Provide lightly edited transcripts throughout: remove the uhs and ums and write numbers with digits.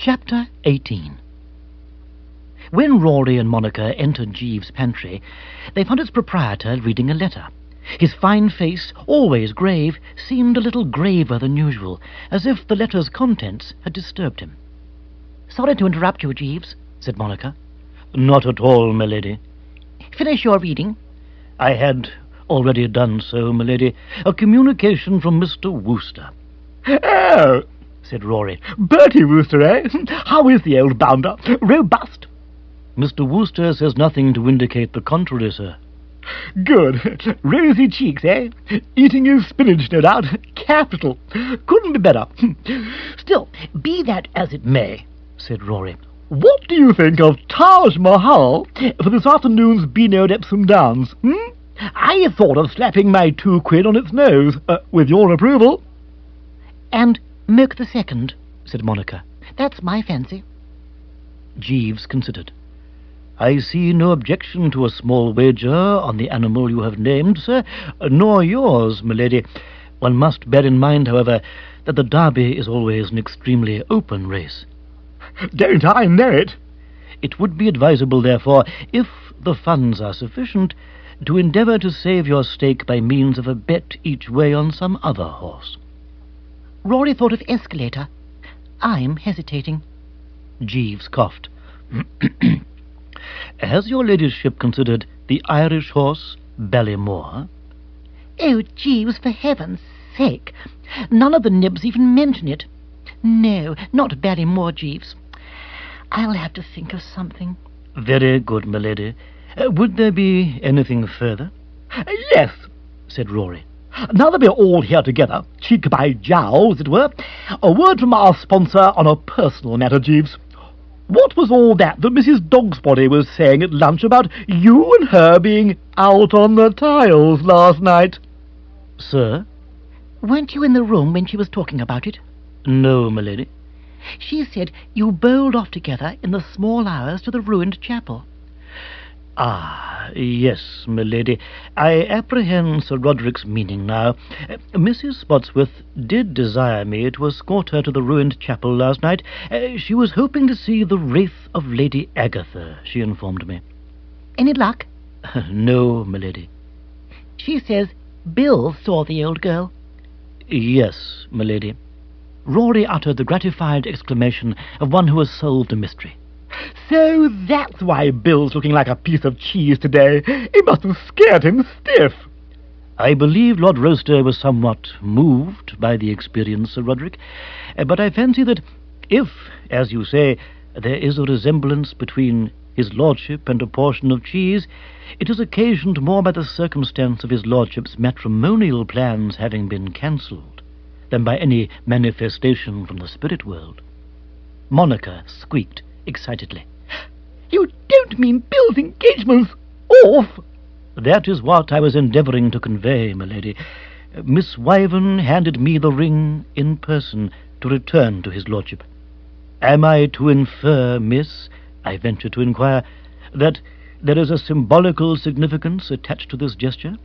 Chapter 18. When Rory and Monica entered Jeeves' pantry, they found its proprietor reading a letter. His fine face, always grave, seemed a little graver than usual, as if the letter's contents had disturbed him. "Sorry to interrupt you, Jeeves," said Monica. "Not at all, my lady." "Finish your reading." "I had already done so, my lady. A communication from Mr. Wooster." "Oh," said Rory. "Bertie Wooster, eh? How is the old bounder? Robust?" "Mr. Wooster says nothing to indicate the contrary, sir." "Good. Rosy cheeks, eh? Eating his spinach, no doubt. Capital. Couldn't be better. Still, be that as it may," said Rory, "what do you think of Taj Mahal for this afternoon's Beano at Epsom Downs? I thought of slapping my 2 quid on its nose, with your approval." "And Merc the Second," said Monica. "That's my fancy." Jeeves considered. "I see no objection to a small wager on the animal you have named, sir, nor yours, my lady. One must bear in mind, however, that the Derby is always an extremely open race." "Don't I know it?" "It would be advisable, therefore, if the funds are sufficient, to endeavour to save your stake by means of a bet each way on some other horse." Rory thought of Escalator. I'm hesitating. Jeeves coughed. "Has your ladyship considered the Irish horse Ballymore?" Oh, Jeeves, for heaven's sake. None of the nibs even mention it. No, not Ballymore, Jeeves. I'll have to think of something. "Very good, my lady. Would there be anything further?" "Yes," said Rory. "Now that we're all here together, cheek by jowl, as it were, a word from our sponsor on a personal matter, Jeeves. What was all that Mrs. Dogsbody was saying at lunch about you and her being out on the tiles last night?" "Sir?" Weren't you in the room when she was talking about it? "No, my lady." She said you bowled off together in the small hours to the ruined chapel. "Ah, yes, my lady. I apprehend Sir Roderick's meaning now. Mrs. Spotsworth did desire me to escort her to the ruined chapel last night. She was hoping to see the wraith of Lady Agatha, she informed me." Any luck? "No, my lady." She says Bill saw the old girl. "Yes, my lady." Rory uttered the gratified exclamation of one who has solved a mystery. "So that's why Bill's looking like a piece of cheese today. It must have scared him stiff." "I believe Lord Rowcester was somewhat moved by the experience, Sir Roderick, but I fancy that if, as you say, there is a resemblance between his lordship and a portion of cheese, it is occasioned more by the circumstance of his lordship's matrimonial plans having been cancelled than by any manifestation from the spirit world." Monica squeaked excitedly. "You don't mean Bill's engagement's off?" "That is what I was endeavouring to convey, my lady. Miss Wyvern handed me the ring in person to return to his lordship. Am I to infer, miss, I venture to inquire, that there is a symbolical significance attached to this gesture?"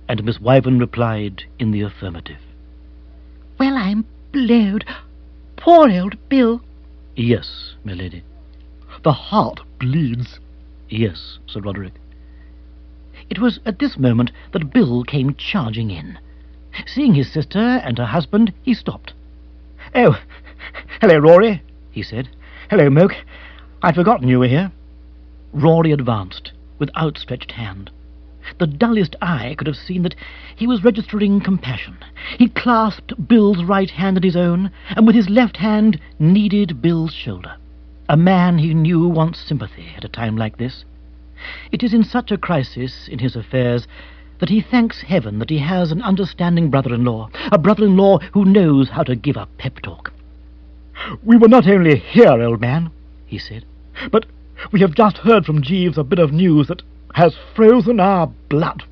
And Miss Wyvern replied in the affirmative. Well, I'm blowed. Poor old Bill. "Yes, my lady." "The heart bleeds." "Yes, Sir Roderick." It was at this moment that Bill came charging in. Seeing his sister and her husband, he stopped. "Oh, hello, Rory," he said. "Hello, Moke. I'd forgotten you were here." Rory advanced with outstretched hand. The dullest eye could have seen that he was registering compassion. He clasped Bill's right hand in his own, and with his left hand kneaded Bill's shoulder. A man he knew wants sympathy at a time like this. It is in such a crisis in his affairs that he thanks heaven that he has an understanding brother-in-law, a brother-in-law who knows how to give a pep-talk. "We were not only here, old man," he said, "but we have just heard from Jeeves a bit of news that has frozen our blood.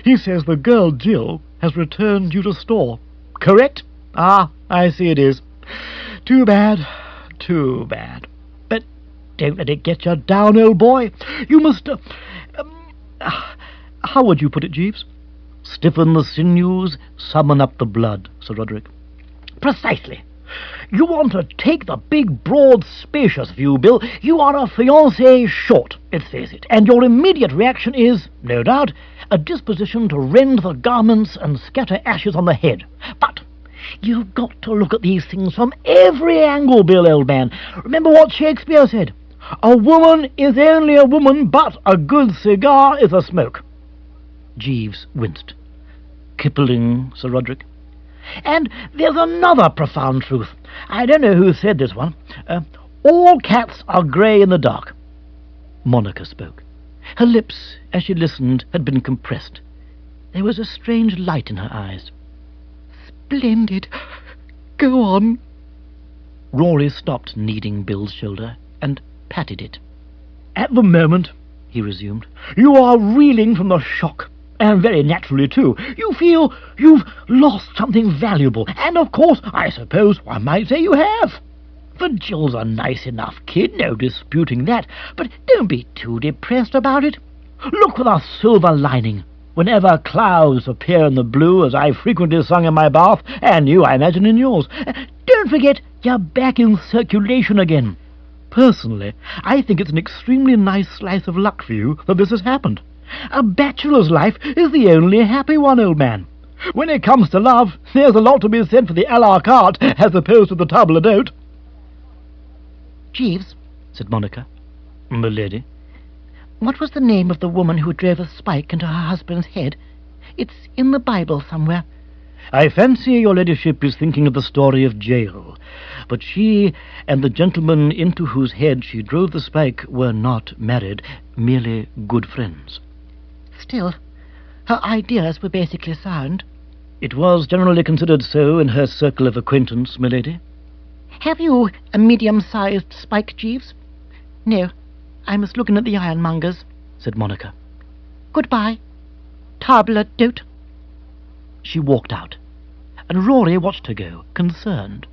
He says the girl Jill has returned you to store. Correct? Ah, I see it is. Too bad, too bad. But don't let it get you down, old boy. You must... how would you put it, Jeeves?" "Stiffen the sinews, summon up the blood, Sir Roderick." "Precisely. You want to take the big, broad, spacious view, Bill. You are a fiancé short, let's face it, and your immediate reaction is, no doubt, a disposition to rend the garments and scatter ashes on the head. But you've got to look at these things from every angle, Bill, old man. Remember what Shakespeare said. A woman is only a woman, but a good cigar is a smoke. Jeeves winced. Kipling, Sir Roderick. And there's another profound truth. I don't know who said this one. All cats are grey in the dark. Monica spoke. Her lips, as she listened, had been compressed. There was a strange light in her eyes. Splendid. Go on. Rory stopped kneading Bill's shoulder and patted it. At the moment, he resumed, you are reeling from the shock. And very naturally, too. You feel you've lost something valuable. And, of course, I suppose one might say you have. For Jill's a nice enough kid, no disputing that. But don't be too depressed about it. Look for the silver lining. Whenever clouds appear in the blue, as I frequently sung in my bath, and you, I imagine, in yours, don't forget you're back in circulation again. Personally, I think it's an extremely nice slice of luck for you that this has happened. A bachelor's life is the only happy one, old man. When it comes to love, there's a lot to be said for the a la carte as opposed to the table d'hôte. Jeeves, said Monica. M'lady. What was the name of the woman who drove a spike into her husband's head? It's in the Bible somewhere. I fancy your ladyship is thinking of the story of Jael, but she and the gentleman into whose head she drove the spike were not married, merely good friends. Still, her ideas were basically sound. It was generally considered so in her circle of acquaintance, m'lady. Have you a medium-sized spike, Jeeves? No, I must look in at the ironmonger's, said Monica. Goodbye. Table d'hôte. She walked out, and Rory watched her go, concerned.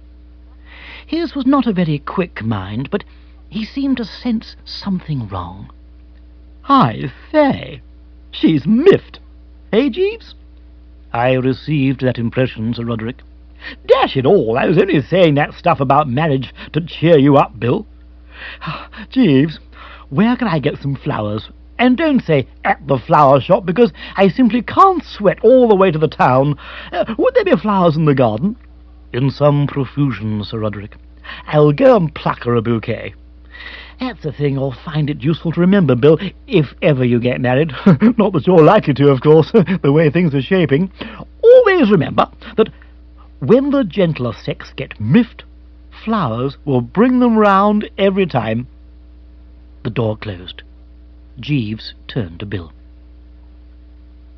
His was not a very quick mind, but he seemed to sense something wrong. I say, she's miffed. Eh, Jeeves? I received that impression, Sir Roderick. Dash it all, I was only saying that stuff about marriage to cheer you up, Bill. Jeeves, where can I get some flowers? And don't say at the flower shop, because I simply can't sweat all the way to the town. Would there be flowers in the garden? In some profusion, Sir Roderick. I'll go and pluck her a bouquet. That's the thing, I'll find it useful to remember, Bill, if ever you get married. Not that you're likely to, of course, the way things are shaping. Always remember that when the gentler sex get miffed, flowers will bring them round every time. The door closed. Jeeves turned to Bill.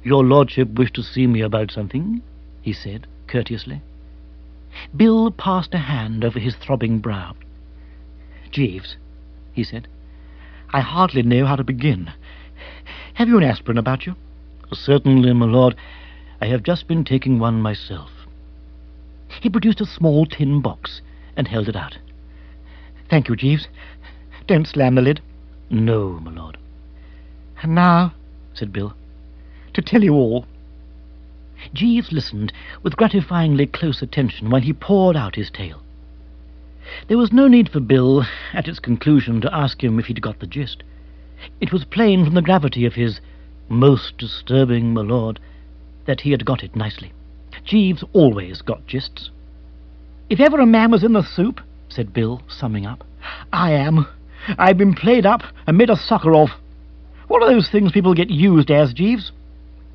Your lordship wished to see me about something, he said, courteously. Bill passed a hand over his throbbing brow. Jeeves, he said, I hardly know how to begin. Have you an aspirin about you? Certainly, my lord. I have just been taking one myself. He produced a small tin box and held it out. Thank you, Jeeves. Don't slam the lid. No, my lord. And now, said Bill, to tell you all. Jeeves listened with gratifyingly close attention while he poured out his tale. There was no need for Bill, at its conclusion, to ask him if he'd got the gist. It was plain from the gravity of his most disturbing, my lord, that he had got it nicely. Jeeves always got gists. If ever a man was in the soup, said Bill, summing up, I am. I've been played up and made a sucker of. What are those things people get used as, Jeeves?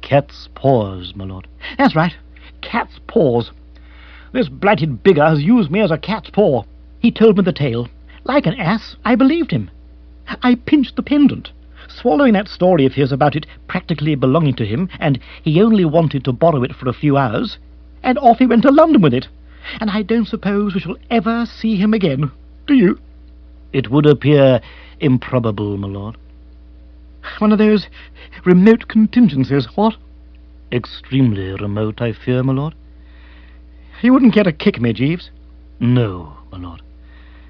Cat's paws, my lord. That's right, cat's paws. This blighted bigger has used me as a cat's paw. He told me the tale. Like an ass, I believed him. I pinched the pendant, swallowing that story of his about it practically belonging to him, and he only wanted to borrow it for a few hours, and off he went to London with it. And I don't suppose we shall ever see him again. Do you? It would appear improbable, my lord. One of those remote contingencies, what? Extremely remote, I fear, my lord. You wouldn't care to kick me, Jeeves? No, my lord.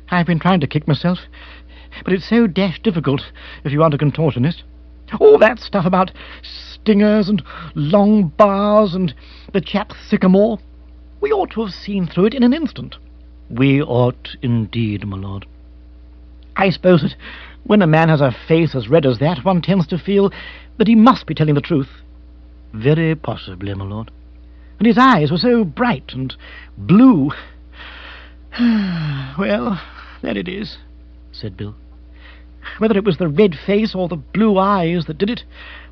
I've been trying to kick myself, but it's so dash difficult if you aren't a contortionist. All that stuff about stingers and long bars and the chap's sycamore. We ought to have seen through it in an instant. We ought indeed, my lord. I suppose that when a man has a face as red as that, one tends to feel that he must be telling the truth. Very possibly, my lord. And his eyes were so bright and blue. Well, there it is, said Bill. Whether it was the red face or the blue eyes that did it,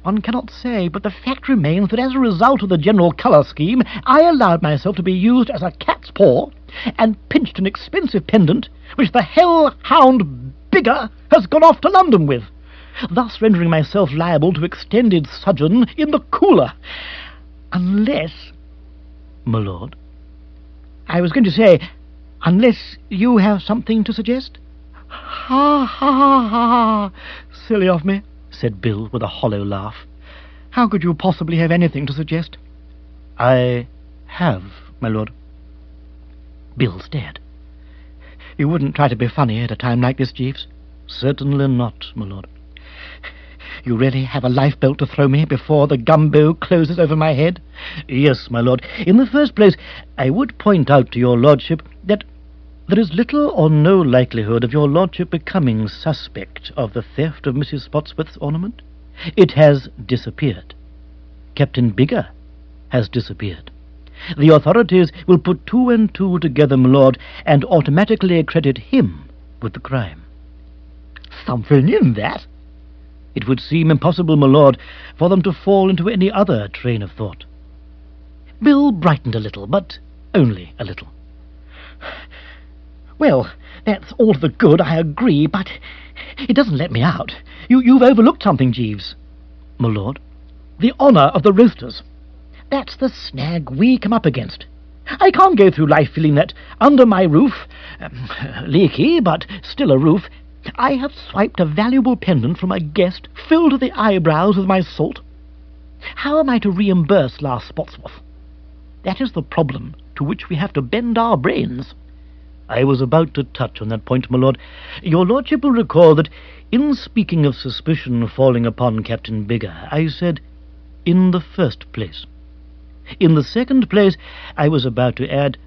one cannot say, but the fact remains that as a result of the general colour scheme, I allowed myself to be used as a cat's paw and pinched an expensive pendant which the hell-hound Bigger has gone off to London with, thus rendering myself liable to extended sojourn in the cooler. Unless... My lord? I was going to say, unless you have something to suggest? Ha, ha, ha, ha. Silly of me, said Bill with a hollow laugh. How could you possibly have anything to suggest? I have, my lord. Bill stared. You wouldn't try to be funny at a time like this, Jeeves? Certainly not, my lord. You really have a lifebelt to throw me before the gumbo closes over my head? Yes, my lord. In the first place, I would point out to your lordship that there is little or no likelihood of your lordship becoming suspect of the theft of Mrs. Spotsworth's ornament. It has disappeared. Captain Bigger has disappeared. The authorities will put two and two together, my lord, and automatically accredit him with the crime. Something in that? It would seem impossible, my lord, for them to fall into any other train of thought. Bill brightened a little, but only a little. Well, that's all to the good, I agree, but it doesn't let me out. You've overlooked something, Jeeves. My lord? The honour of the Roasters. That's the snag we come up against. I can't go through life feeling that under my roof, leaky, but still a roof, I have swiped a valuable pendant from a guest filled to the eyebrows with my salt. How am I to reimburse last Spotsworth? That is the problem to which we have to bend our brains. I was about to touch on that point, my lord. Your lordship will recall that, in speaking of suspicion falling upon Captain Bigger, I said, in the first place. In the second place, I was about to add,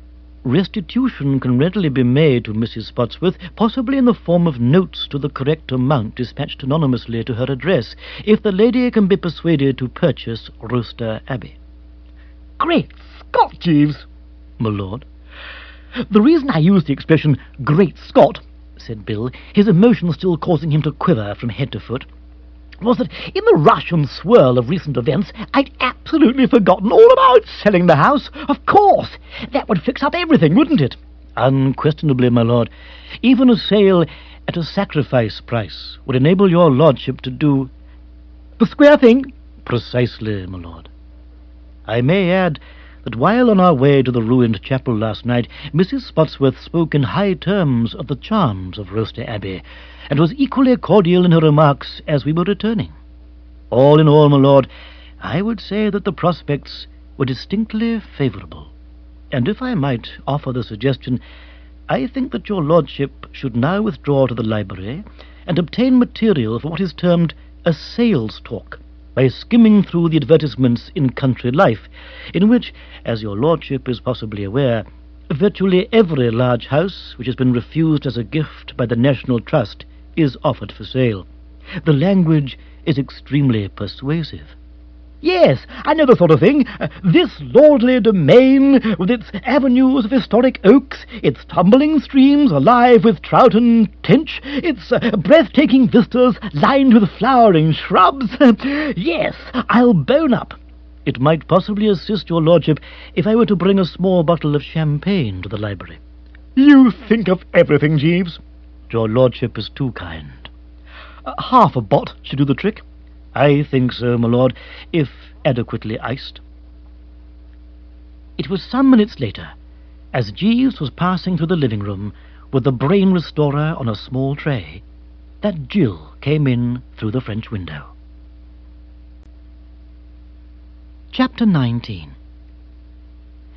restitution can readily be made to Mrs. Spotsworth, possibly in the form of notes to the correct amount dispatched anonymously to her address, if the lady can be persuaded to purchase Rowcester Abbey. Great Scott, Jeeves! My lord? The reason I used the expression Great Scott, said Bill, his emotion still causing him to quiver from head to foot, was that in the rush and swirl of recent events, I'd absolutely forgotten all about selling the house. Of course! That would fix up everything, wouldn't it? Unquestionably, my lord. Even a sale at a sacrifice price would enable your lordship to do... the square thing? Precisely, my lord. I may add that while on our way to the ruined chapel last night, Mrs. Spotsworth spoke in high terms of the charms of Rowcester Abbey, and was equally cordial in her remarks as we were returning. All in all, my lord, I would say that the prospects were distinctly favourable, and if I might offer the suggestion, I think that your lordship should now withdraw to the library and obtain material for what is termed a sales talk, by skimming through the advertisements in Country Life, in which, as your lordship is possibly aware, virtually every large house which has been refused as a gift by the National Trust is offered for sale. The language is extremely persuasive. Yes, I know the sort of thing. This lordly domain, with its avenues of historic oaks, its tumbling streams alive with trout and tench, its breathtaking vistas lined with flowering shrubs. Yes, I'll bone up. It might possibly assist your lordship if I were to bring a small bottle of champagne to the library. You think of everything, Jeeves. Your lordship is too kind. Half a bot should do the trick. I think so, my lord, if adequately iced. It was some minutes later, as Jeeves was passing through the living room with the brain restorer on a small tray, that Jill came in through the French window. Chapter 19.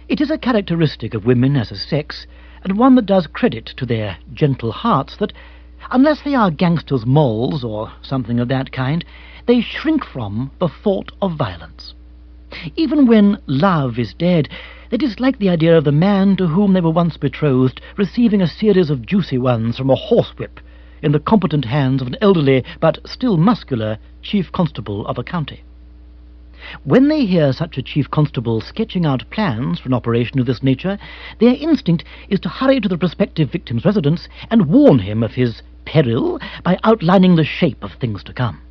It is a characteristic of women as a sex, and one that does credit to their gentle hearts, that, unless they are gangsters' moles or something of that kind, they shrink from the thought of violence. Even when love is dead, they dislike the idea of the man to whom they were once betrothed receiving a series of juicy ones from a horsewhip in the competent hands of an elderly but still muscular chief constable of a county. When they hear such a chief constable sketching out plans for an operation of this nature, their instinct is to hurry to the prospective victim's residence and warn him of his peril by outlining the shape of things to come.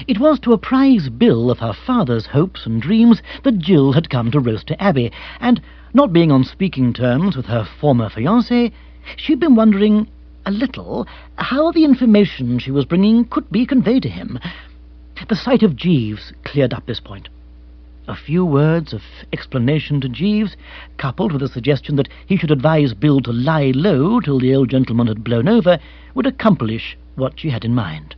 It was to apprise Bill of her father's hopes and dreams that Jill had come to Rowcester Abbey, and, not being on speaking terms with her former fiancé, she'd been wondering a little how the information she was bringing could be conveyed to him. The sight of Jeeves cleared up this point. A few words of explanation to Jeeves, coupled with a suggestion that he should advise Bill to lie low till the old gentleman had blown over, would accomplish what she had in mind.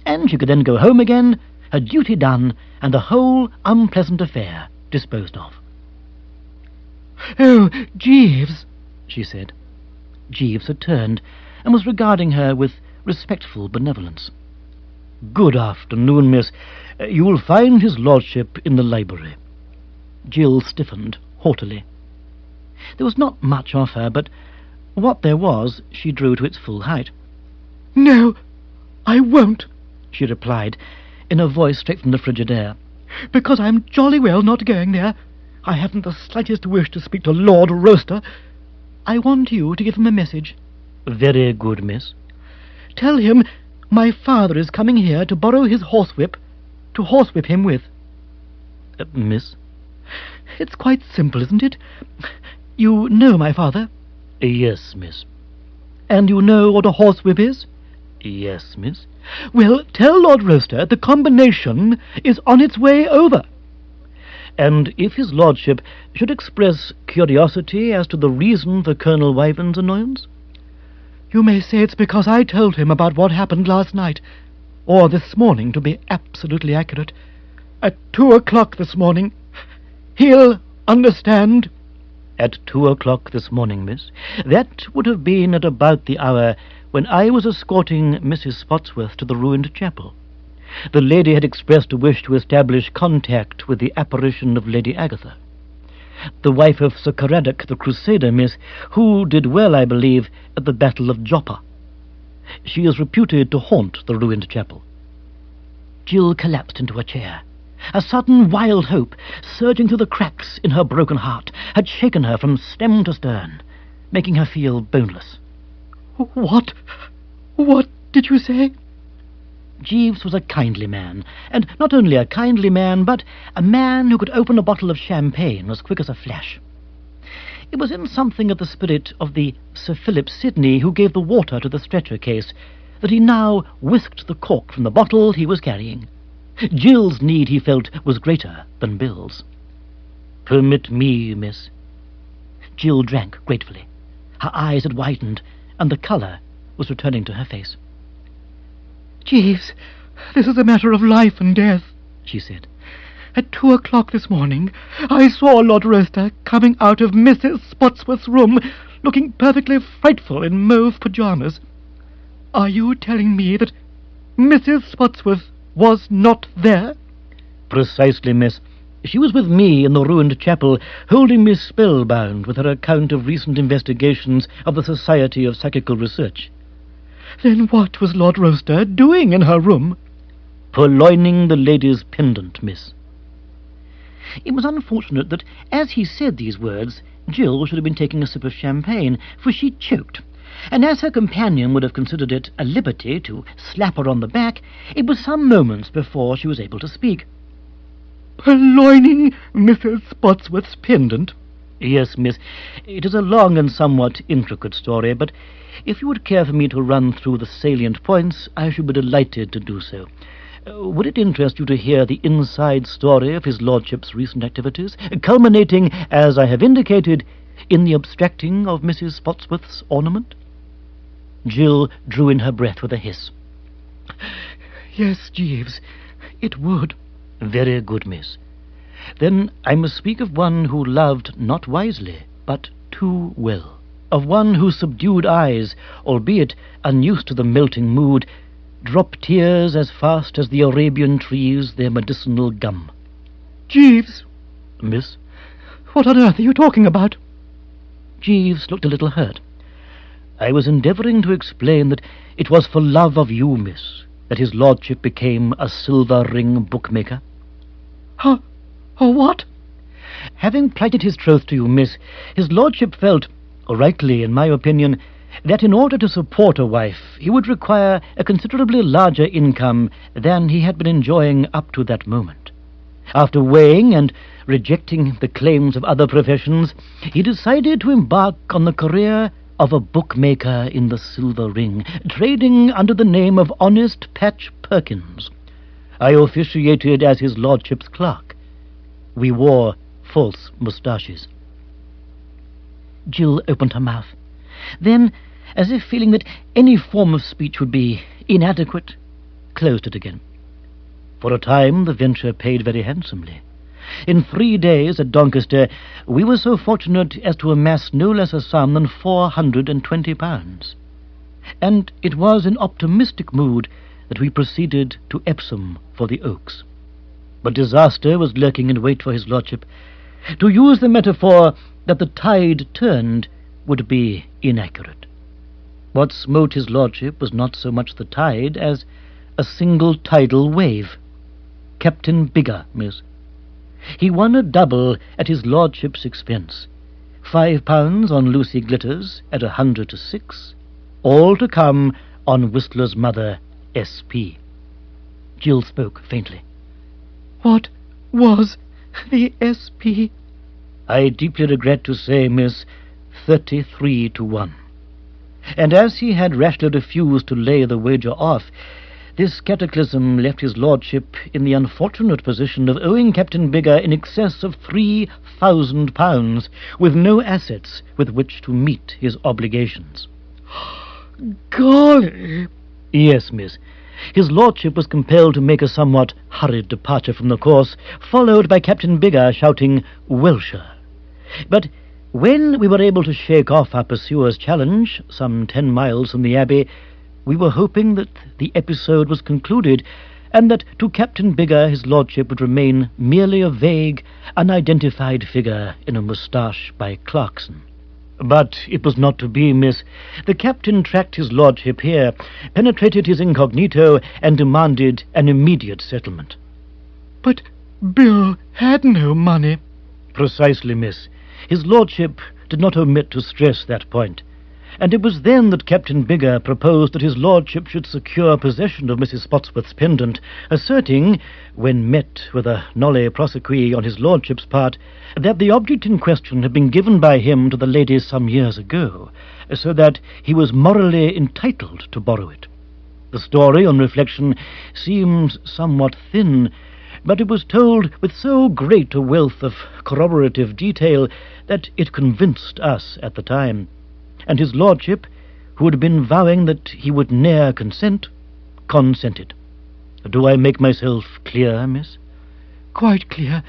And she could then go home again, her duty done, and the whole unpleasant affair disposed of. "Oh, Jeeves," she said. Jeeves had turned, and was regarding her with respectful benevolence. "Good afternoon, miss. You'll find his lordship in the library." Jill stiffened haughtily. There was not much of her, but what there was she drew to its full height. "No, I won't," she replied, in a voice straight from the frigid air. "Because I'm jolly well not going there. I haven't the slightest wish to speak to Lord Rowcester. I want you to give him a message." "Very good, miss." "Tell him my father is coming here to borrow his horsewhip, to horsewhip him with." Miss?" "It's quite simple, isn't it? You know my father?" "Yes, miss." "And you know what a horsewhip is?" "Yes, miss." "Well, tell Lord Rowcester the combination is on its way over." "And if his lordship should express curiosity as to the reason for Colonel Wyvern's annoyance?" "You may say it's because I told him about what happened last night, or this morning, to be absolutely accurate. At 2 o'clock this morning. He'll understand." "At 2 o'clock this morning, miss? That would have been at about the hour when I was escorting Mrs. Spotsworth to the ruined chapel. The lady had expressed a wish to establish contact with the apparition of Lady Agatha, the wife of Sir Caradoc the Crusader, miss, who did well, I believe, at the Battle of Joppa. She is reputed to haunt the ruined chapel." Jill collapsed into a chair. A sudden wild hope, surging through the cracks in her broken heart, had shaken her from stem to stern, making her feel boneless. What did you say?" Jeeves was a kindly man, and not only a kindly man, but a man who could open a bottle of champagne as quick as a flash. It was in something of the spirit of the Sir Philip Sidney who gave the water to the stretcher case that he now whisked the cork from the bottle he was carrying. Jill's need, he felt, was greater than Bill's. "Permit me, miss." Jill drank gratefully. Her eyes had widened, and the colour was returning to her face. "Jeeves, this is a matter of life and death," she said. "At 2 o'clock this morning, I saw Lord Rowcester coming out of Mrs. Spotsworth's room, looking perfectly frightful in mauve pyjamas. Are you telling me that Mrs. Spotsworth was not there?" "Precisely, miss. She was with me in the ruined chapel, holding me spellbound with her account of recent investigations of the Society of Psychical Research." "Then what was Lord Rowcester doing in her room?" "Purloining the lady's pendant, miss." It was unfortunate that, as he said these words, Jill should have been taking a sip of champagne, for she choked, and as her companion would have considered it a liberty to slap her on the back, it was some moments before she was able to speak. "Purloining Mrs. Spotsworth's pendant?" "Yes, miss. It is a long and somewhat intricate story, but if you would care for me to run through the salient points, I should be delighted to do so. Would it interest you to hear the inside story of his lordship's recent activities, culminating, as I have indicated, in the abstracting of Mrs. Spotsworth's ornament?" Jill drew in her breath with a hiss. "Yes, Jeeves, it would." "Very good, miss. Then I must speak of one who loved not wisely, but too well, of one whose subdued eyes, albeit unused to the melting mood, drop tears as fast as the Arabian trees their medicinal gum. Jeeves! Miss? What on earth are you talking about? Jeeves looked a little hurt. I was endeavouring to explain that it was for love of you, miss, that his lordship became a silver ring bookmaker. What? Having plighted his troth to you, miss, his lordship felt, rightly in my opinion, that in order to support a wife he would require a considerably larger income than he had been enjoying up to that moment. After weighing and rejecting the claims of other professions, he decided to embark on the career of a bookmaker in the Silver Ring, trading under the name of Honest Patch Perkins. I officiated as his lordship's clerk. We wore false moustaches. Jill opened her mouth. Then, as if feeling that any form of speech would be inadequate, closed it again. For a time the venture paid very handsomely. In 3 days at Doncaster we were so fortunate as to amass no less a sum than £420. And it was in optimistic mood that we proceeded to Epsom for the Oaks. But disaster was lurking in wait for his lordship. To use the metaphor that the tide turned would be inaccurate. What smote his lordship was not so much the tide as a single tidal wave. Captain Bigger, miss. He won a double at his lordship's expense. £5 on Lucy Glitters at 100 to 6, all to come on Whistler's mother, S.P. Jill spoke faintly. What was the S.P.? I deeply regret to say, miss, 33 to 1. And as he had rashly refused to lay the wager off, this cataclysm left his lordship in the unfortunate position of owing Captain Bigger in excess of £3,000, with no assets with which to meet his obligations. Golly! Yes, miss. His lordship was compelled to make a somewhat hurried departure from the course, followed by Captain Bigger shouting, "Welsher!" But when we were able to shake off our pursuer's challenge, some 10 miles from the Abbey, we were hoping that the episode was concluded, and that to Captain Bigger his lordship would remain merely a vague, unidentified figure in a moustache by Clarkson. But it was not to be, miss. The captain tracked his lordship here, penetrated his incognito, and demanded an immediate settlement. But Bill had no money. Precisely, miss. His lordship did not omit to stress that point. And it was then that Captain Bigger proposed that his lordship should secure possession of Mrs. Spotsworth's pendant, asserting, when met with a nolle prosequi on his lordship's part, that the object in question had been given by him to the lady some years ago, so that he was morally entitled to borrow it. The story, on reflection, seems somewhat thin, but it was told with so great a wealth of corroborative detail that it convinced us at the time. And his lordship, who had been vowing that he would ne'er consent, consented. Do I make myself clear, miss? Quite clear.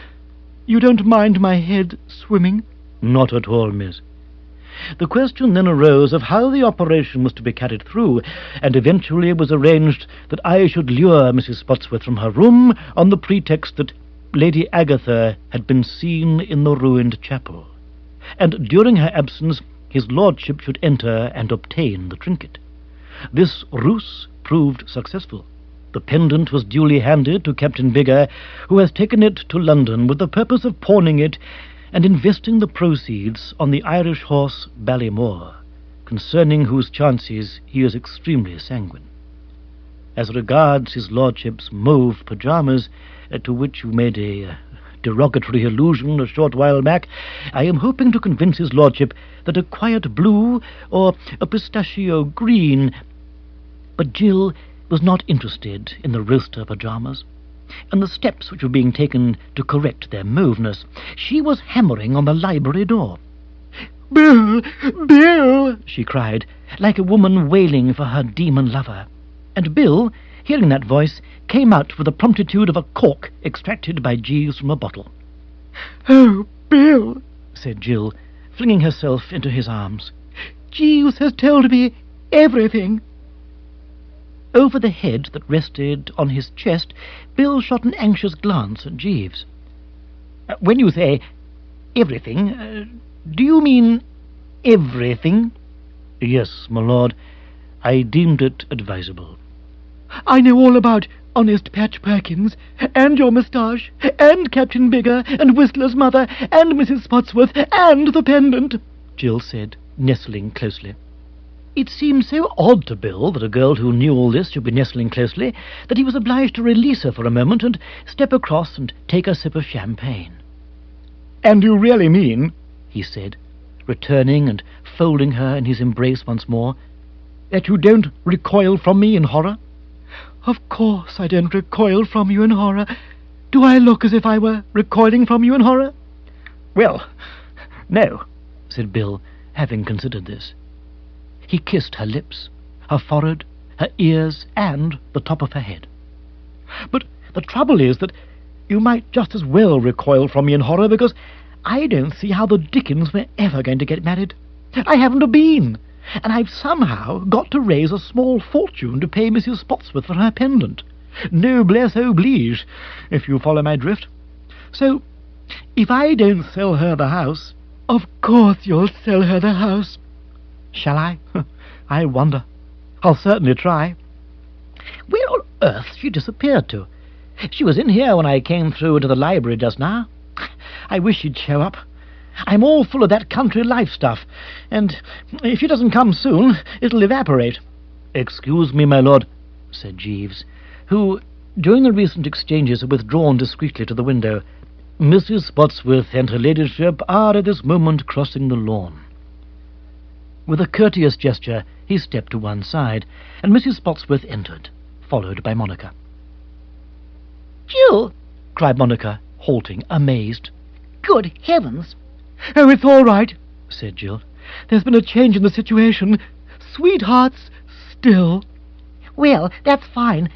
You don't mind my head swimming? Not at all, miss. The question then arose of how the operation was to be carried through, and eventually it was arranged that I should lure Mrs. Spotsworth from her room on the pretext that Lady Agatha had been seen in the ruined chapel, and during her absence his lordship should enter and obtain the trinket. This ruse proved successful. The pendant was duly handed to Captain Bigger, who has taken it to London with the purpose of pawning it and investing the proceeds on the Irish horse Ballymore, concerning whose chances he is extremely sanguine. As regards his lordship's mauve pyjamas, to which you made a derogatory allusion a short while back, I am hoping to convince his lordship that a quiet blue or a pistachio green... But Jill was not interested in the Rowcester pyjamas, and the steps which were being taken to correct their mauveness. She was hammering on the library door. "Bill! Bill!" she cried, like a woman wailing for her demon lover. And Bill, hearing that voice, came out with the promptitude of a cork extracted by Jeeves from a bottle. "Oh, Bill," said Jill, flinging herself into his arms. "Jeeves has told me everything." Over the head that rested on his chest, Bill shot an anxious glance at Jeeves. When you say everything, do you mean everything? Yes, my lord. I deemed it advisable. I know all about honest Patch Perkins, and your moustache, and Captain Bigger, and Whistler's mother, and Mrs. Spotsworth, and the pendant, Jill said, nestling closely. It seemed so odd to Bill that a girl who knew all this should be nestling closely that he was obliged to release her for a moment and step across and take a sip of champagne. And you really mean, he said, returning and folding her in his embrace once more, that you don't recoil from me in horror? Of course I don't recoil from you in horror. Do I look as if I were recoiling from you in horror? Well, no, said Bill, having considered this. He kissed her lips, her forehead, her ears, and the top of her head. But the trouble is that you might just as well recoil from me in horror, because I don't see how the dickens we're ever going to get married. I haven't a bean, and I've somehow got to raise a small fortune to pay Mrs. Spotsworth for her pendant. Noblesse oblige, if you follow my drift. So, if I don't sell her the house, of course you'll sell her the house. Shall I? I wonder. I'll certainly try. Where on earth she disappeared to? She was in here when I came through into the library just now. I wish she'd show up. I'm all full of that country life stuff, and if she doesn't come soon, it'll evaporate. Excuse me, my lord, said Jeeves, who, during the recent exchanges, had withdrawn discreetly to the window. Mrs. Spotsworth and her ladyship are at this moment crossing the lawn. With a courteous gesture, he stepped to one side, and Mrs. Spotsworth entered, followed by Monica. Jill! cried Monica, halting, amazed. Good heavens! Oh, it's all right, said Jill. There's been a change in the situation. Sweethearts, still. Well, that's fine.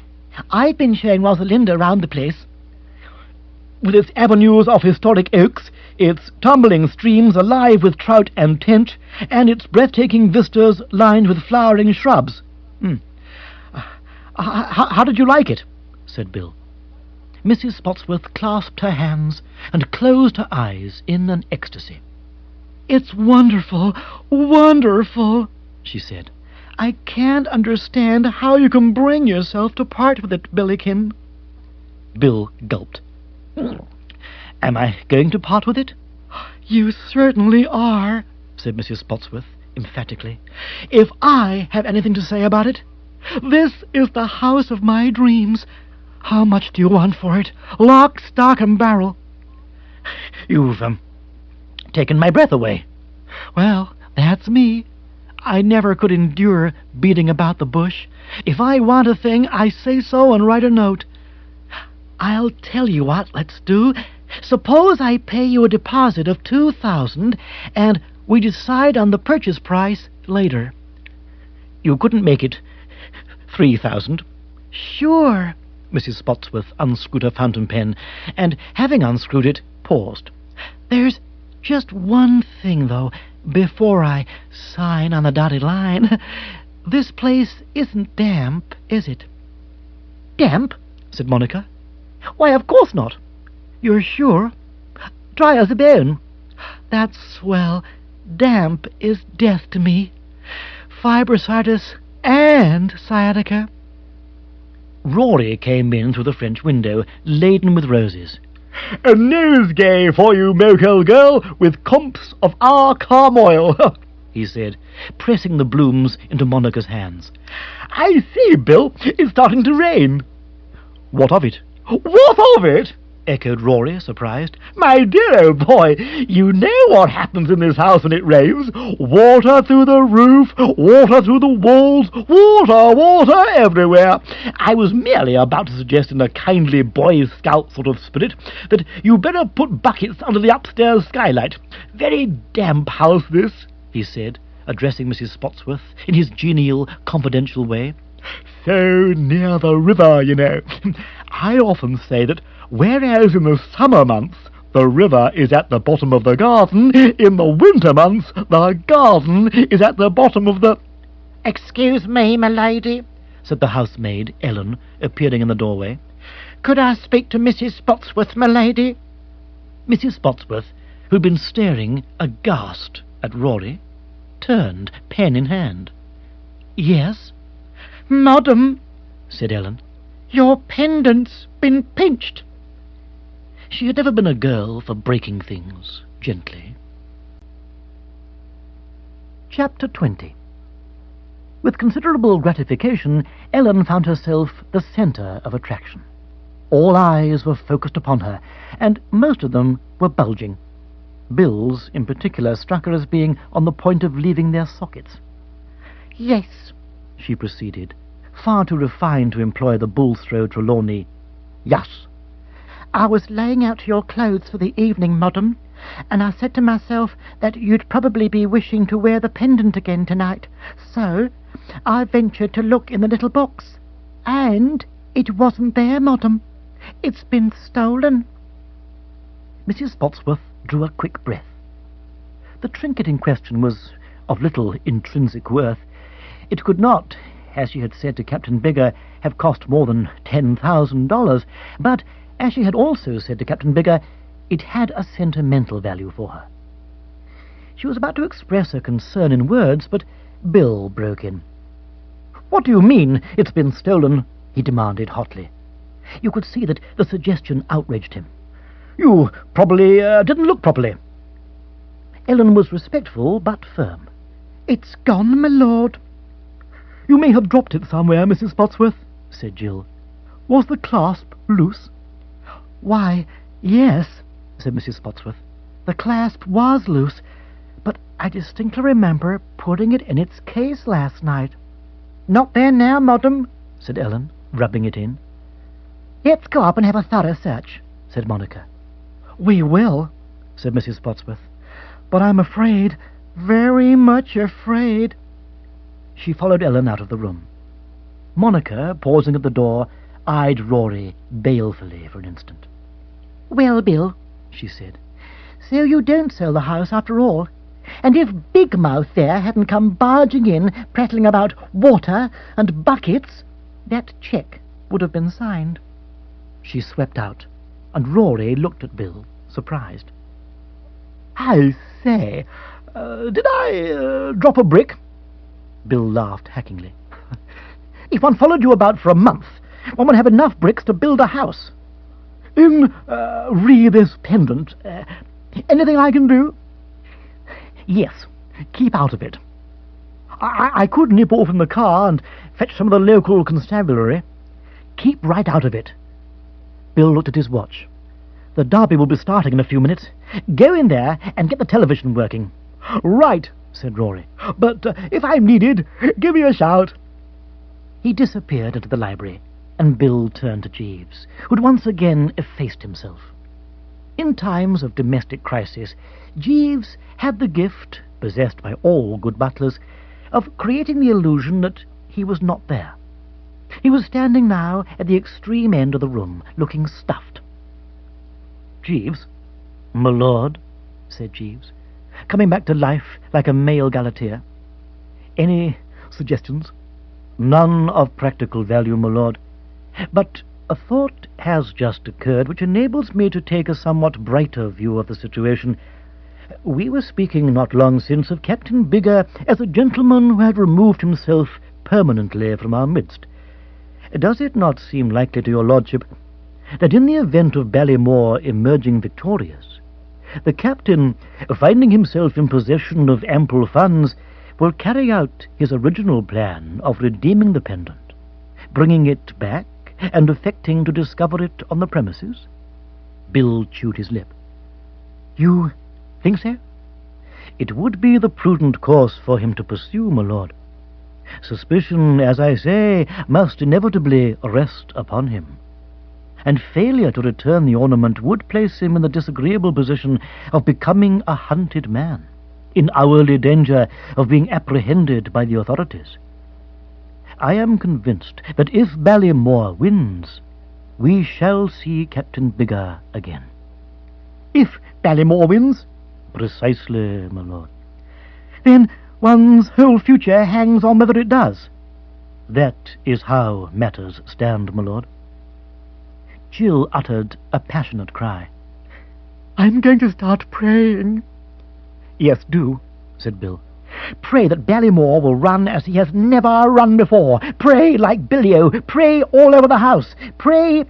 I've been showing Rosalinda round the place. With its avenues of historic oaks, its tumbling streams alive with trout and tench, and its breathtaking vistas lined with flowering shrubs. How did you like it? Said Bill. Mrs. Spotsworth clasped her hands and closed her eyes in an ecstasy. It's wonderful, wonderful, she said. I can't understand how you can bring yourself to part with it, Billikin. Bill gulped. Am I going to part with it? You certainly are, said Mrs. Spotsworth emphatically. If I have anything to say about it, this is the house of my dreams. How much do you want for it? Lock, stock, and barrel. You've taken my breath away. Well, that's me. I never could endure beating about the bush. If I want a thing, I say so and write a note. I'll tell you what let's do. Suppose I pay you a deposit of 2,000, and we decide on the purchase price later. You couldn't make it 3,000. Sure. Mrs. Spotsworth unscrewed her fountain pen, and, having unscrewed it, paused. There's just one thing, though, before I sign on the dotted line. This place isn't damp, is it? Damp? Said Monica. Why, of course not. You're sure? Dry as a bone. That's swell. Damp is death to me. Fibrositis and sciatica. Rory came in through the French window, laden with roses. A nosegay for you, Mokel girl, with comps of our Carmoil, he said, pressing the blooms into Monica's hands. I see, Bill, it's starting to rain. What of it? What of it? Echoed Rory, surprised. My dear old boy, you know what happens in this house when it rains. Water through the roof, water through the walls, water everywhere. I was merely about to suggest in a kindly Boy Scout sort of spirit that you better put buckets under the upstairs skylight. Very damp house, this, he said, addressing Mrs. Spotsworth in his genial, confidential way. So near the river, you know. I often say that whereas in the summer months the river is at the bottom of the garden, in the winter months the garden is at the bottom of the... Excuse me, my lady, said the housemaid, Ellen, appearing in the doorway. Could I speak to Mrs. Spotsworth, my lady? Mrs. Spotsworth, who'd been staring aghast at Rory, turned, pen in hand. "Yes?" "Madam," said Ellen, "your pendant's been pinched." She had never been a girl for breaking things gently. Chapter 20. With considerable gratification, Ellen found herself the centre of attraction. All eyes were focused upon her, and most of them were bulging. Bill's, in particular, struck her as being on the point of leaving their sockets. "Yes," she proceeded, far too refined to employ the bull-throat Trelawney "Yes." "I was laying out your clothes for the evening, madam, and I said to myself that you'd probably be wishing to wear the pendant again tonight, so I ventured to look in the little box, and it wasn't there, madam. It's been stolen." Mrs. Spotsworth drew a quick breath. The trinket in question was of little intrinsic worth. It could not, as she had said to Captain Bigger, have cost more than $10,000, but, as she had also said to Captain Bigger, it had a sentimental value for her. She was about to express her concern in words, but Bill broke in. "What do you mean, it's been stolen?" he demanded hotly. You could see that the suggestion outraged him. "You probably didn't look properly." Ellen was respectful but firm. "It's gone, my lord." "You may have dropped it somewhere, Mrs. Spotsworth," said Jill. "Was the clasp loose?" "Why, yes," said Mrs. Spotsworth. "the clasp was loose, but I distinctly remember putting it in its case last night." "Not there now, madam," said Ellen, rubbing it in. "Let's go up and have a thorough search," said Monica. "We will," said Mrs. Spotsworth. "but I'm afraid, very much afraid." She followed Ellen out of the room. Monica, pausing at the door, eyed Rory balefully for an instant. "Well, Bill," she said, "so you don't sell the house after all. And if Big Mouth there hadn't come barging in, prattling about water and buckets, that cheque would have been signed." She swept out, and Rory looked at Bill, surprised. "I say, did I drop a brick?" Bill laughed hackingly. "If one followed you about for a month, one would have enough bricks to build a house." "In this pendant, anything I can do?" "Yes, keep out of it." I could nip off in the car and fetch some of the local constabulary." "Keep right out of it." Bill looked at his watch. "The derby will be starting in a few minutes. Go in there and get the television working." "Right," said Rory. "But if I'm needed, give me a shout." He disappeared into the library, and Bill turned to Jeeves, who'd once again effaced himself. In times of domestic crisis, Jeeves had the gift, possessed by all good butlers, of creating the illusion that he was not there. He was standing now at the extreme end of the room, looking stuffed. "Jeeves?" "My lord," said Jeeves, coming back to life like a male Galatea. "Any suggestions?" "None of practical value, my lord. But a thought has just occurred which enables me to take a somewhat brighter view of the situation. We were speaking not long since of Captain Bigger as a gentleman who had removed himself permanently from our midst. Does it not seem likely to your lordship that in the event of Ballymore emerging victorious, the captain, finding himself in possession of ample funds, will carry out his original plan of redeeming the pendant, bringing it back and affecting to discover it on the premises?" Bill chewed his lip. "You think so?" "It would be the prudent course for him to pursue, my lord. Suspicion, as I say, must inevitably rest upon him, and failure to return the ornament would place him in the disagreeable position of becoming a hunted man, in hourly danger of being apprehended by the authorities. I am convinced that if Ballymore wins, we shall see Captain Bigger again." "If Ballymore wins?" "Precisely, my lord." "Then one's whole future hangs on whether it does." "That is how matters stand, my lord." Jill uttered a passionate cry. I'm going to start praying. Yes, do, said Bill. Pray that Ballymore will run as he has never run before. Pray like Billio. Pray all over the house. Pray...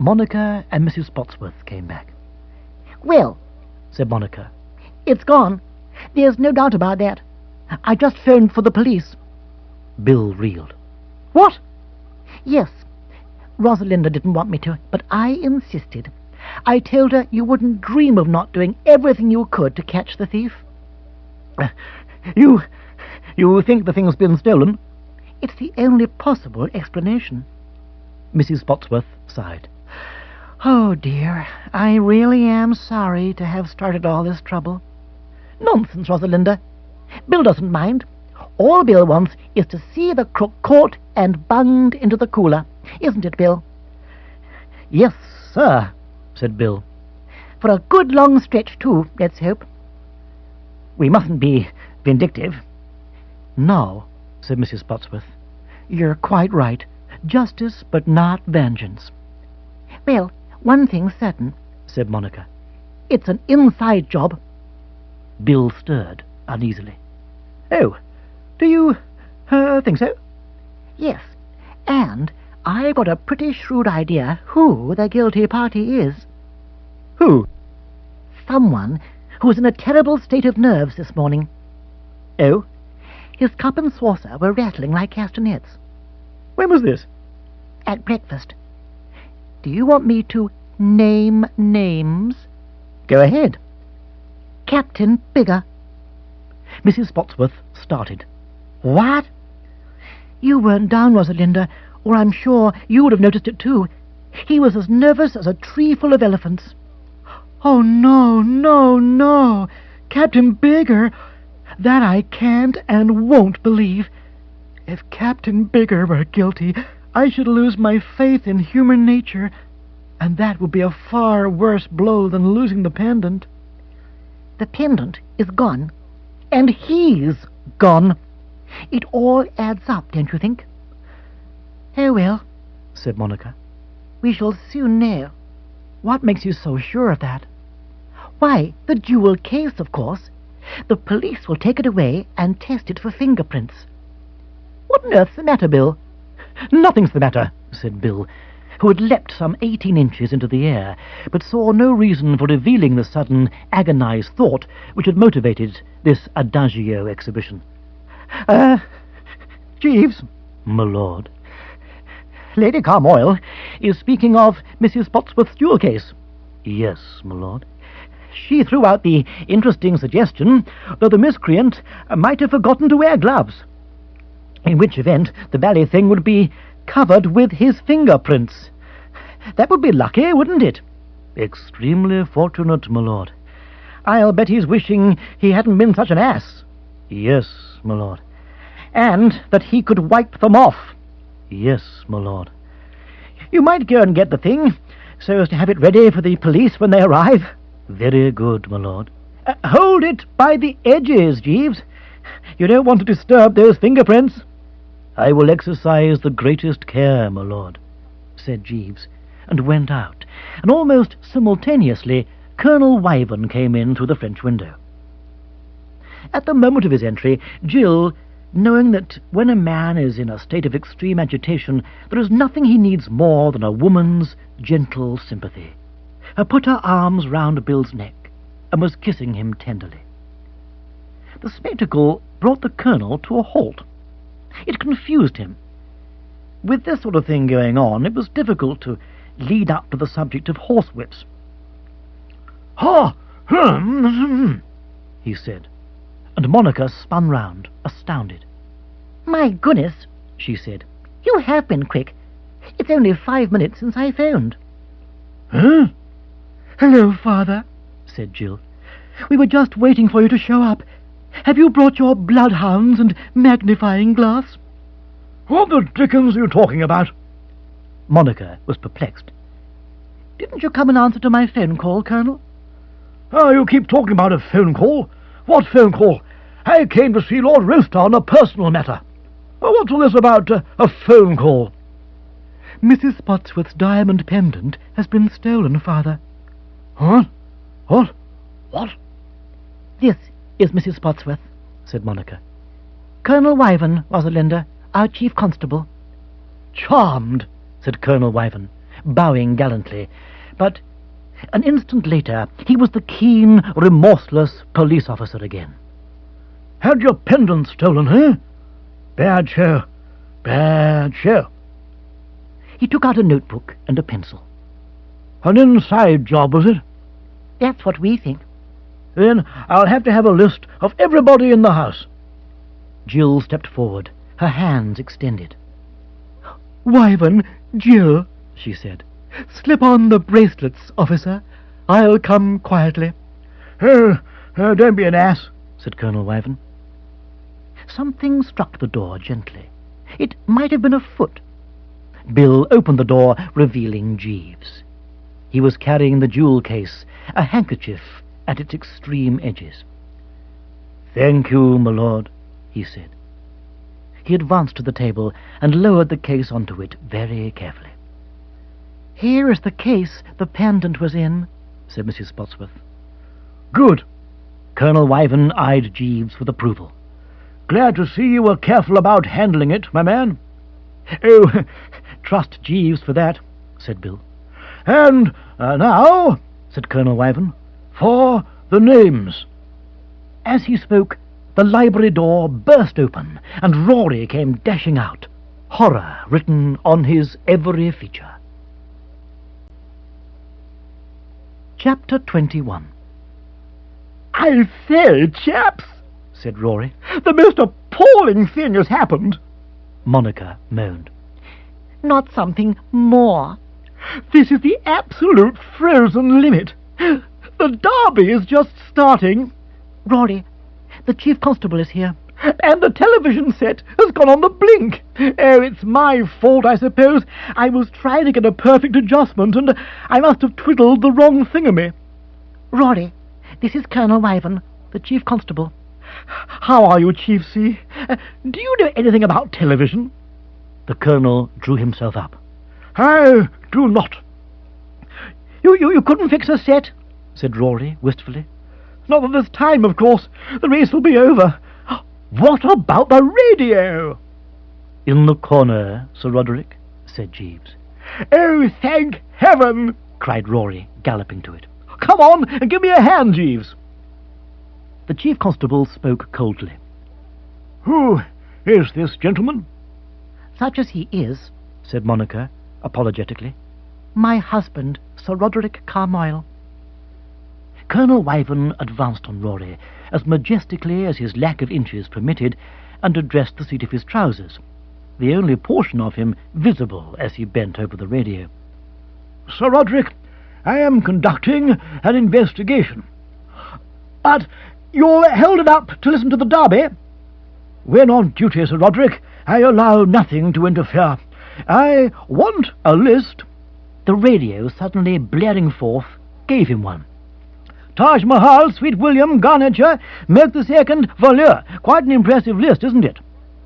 Monica and Mrs. Spotsworth came back. Well, said Monica. It's gone. There's no doubt about that. I just phoned for the police. Bill reeled. What? Yes. Rosalinda didn't want me to, but I insisted. I told her you wouldn't dream of not doing everything you could to catch the thief. You think the thing's been stolen? It's the only possible explanation. Mrs. Spotsworth sighed. Oh, dear, I really am sorry to have started all this trouble. Nonsense, Rosalinda. Bill doesn't mind. All Bill wants is to see the crook caught and bunged into the cooler. Isn't it, Bill? Yes, sir, said Bill. For a good long stretch, too, let's hope. We mustn't be vindictive. No, said Mrs. Spotsworth. You're quite right. Justice, but not vengeance. Well, one thing's certain, said Monica. It's an inside job. Bill stirred uneasily. Oh, do you think so? Yes, and I've got a pretty shrewd idea who the guilty party is. Who? Someone who was in a terrible state of nerves this morning. Oh? His cup and saucer were rattling like castanets. When was this? At breakfast. Do you want me to name names? Go ahead. Captain Bigger. Mrs. Spotsworth started. What? You weren't down, Rosalinda, or I'm sure you would have noticed it too. He was as nervous as a tree full of elephants. Oh, no, no, no. Captain Bigger. That I can't and won't believe. If Captain Bigger were guilty, I should lose my faith in human nature, and that would be a far worse blow than losing the pendant. The pendant is gone, and he's gone. It all adds up, don't you think? Oh, well, said Monica. We shall soon know. What makes you so sure of that? Why, the jewel case, of course. The police will take it away and test it for fingerprints. What on earth's the matter, Bill? Nothing's the matter, said Bill, who had leapt some 18 inches into the air, but saw no reason for revealing the sudden agonized thought which had motivated this adagio exhibition. Jeeves, my lord. Lady Carmoyle is speaking of Mrs. Spotsworth's jewel case. Yes, my lord. She threw out the interesting suggestion that the miscreant might have forgotten to wear gloves, in which event the bally thing would be covered with his fingerprints. That would be lucky, wouldn't it? Extremely fortunate, my lord. I'll bet he's wishing he hadn't been such an ass. Yes, my lord. And that he could wipe them off. Yes, my lord. You might go and get the thing, so as to have it ready for the police when they arrive. Very good, my lord. Hold it by the edges, Jeeves. You don't want to disturb those fingerprints. I will exercise the greatest care, my lord, said Jeeves, and went out, and almost simultaneously Colonel Wyvern came in through the French window. At the moment of his entry, Jill, knowing that when a man is in a state of extreme agitation, there is nothing he needs more than a woman's gentle sympathy, put her arms round Bill's neck, and was kissing him tenderly. The spectacle brought the Colonel to a halt. It confused him. With this sort of thing going on, it was difficult to lead up to the subject of horsewhips. "Ha! He said, and Monica spun round, astounded. My goodness, she said. You have been quick. It's only 5 minutes since I phoned. Huh? Hello, Father, said Jill. We were just waiting for you to show up. Have you brought your bloodhounds and magnifying glass? What the dickens are you talking about? Monica was perplexed. Didn't you come and answer to my phone call, Colonel? Oh, you keep talking about a phone call. What phone call? I came to see Lord Rowcester on a personal matter. What's all this about a phone call? Mrs. Spotsworth's diamond pendant has been stolen, Father. Huh? What? What? This is Mrs. Spotsworth, said Monica. Colonel Wyvern, Rosalinder, our chief constable. Charmed, said Colonel Wyvern, bowing gallantly, but an instant later he was the keen, remorseless police officer again. Had your pendant stolen, eh? Bad show. Bad show. He took out a notebook and a pencil. An inside job, was it? That's what we think. Then I'll have to have a list of everybody in the house. Jill stepped forward, her hands extended. Wyvern, Jill, she said. Slip on the bracelets, officer. I'll come quietly. Oh, don't be an ass, said Colonel Wyvern. Something struck the door gently. It might have been a foot. Bill opened the door, revealing Jeeves. He was carrying the jewel case, a handkerchief at its extreme edges. "Thank you, my lord," he said. He advanced to the table and lowered the case onto it very carefully. "Here is the case the pendant was in," said Mrs. Spotsworth. "Good." Colonel Wyvern eyed Jeeves with approval. "Glad to see you were careful about handling it, my man." "Oh, trust Jeeves for that," said Bill. "And now," said Colonel Wyvern, "for the names." As he spoke, the library door burst open, and Rory came dashing out, horror written on his every feature. Chapter 21. "I say, chaps," said Rory. "the most appalling thing has happened." Monica moaned. Not something more. "This is the absolute frozen limit. The derby is just starting." Rory, the chief constable is here. "And the television set has gone on the blink. Oh, it's my fault, I suppose. I was trying to get a perfect adjustment, and I must have twiddled the wrong thingamy." Rory, this is Colonel Wyvern, the chief constable. "How are you, Chief C? Do you know anything about television?" The colonel drew himself up. "I do not." You couldn't fix a set?" said Rory wistfully. "Not at this time, of course. The race will be over." "What about the radio?" "In the corner, Sir Roderick," said Jeeves. "Oh, thank heaven!" cried Rory, galloping to it. "Come on and give me a hand, Jeeves." The chief constable spoke coldly. "Who is this gentleman?" Such as he is, said Monica, apologetically. My husband, Sir Roderick Carmoyle. Colonel Wyvern advanced on Rory as majestically as his lack of inches permitted, and addressed the seat of his trousers, the only portion of him visible as he bent over the radio. "Sir Roderick, I am conducting an investigation." "But you're held up to listen to the derby." "When on duty, Sir Roderick, I allow nothing to interfere. I want a list." The radio, suddenly blaring forth, gave him one. "Taj Mahal, Sweet William, Garnature, Milk the Second, Voleur. Quite an impressive list, isn't it?"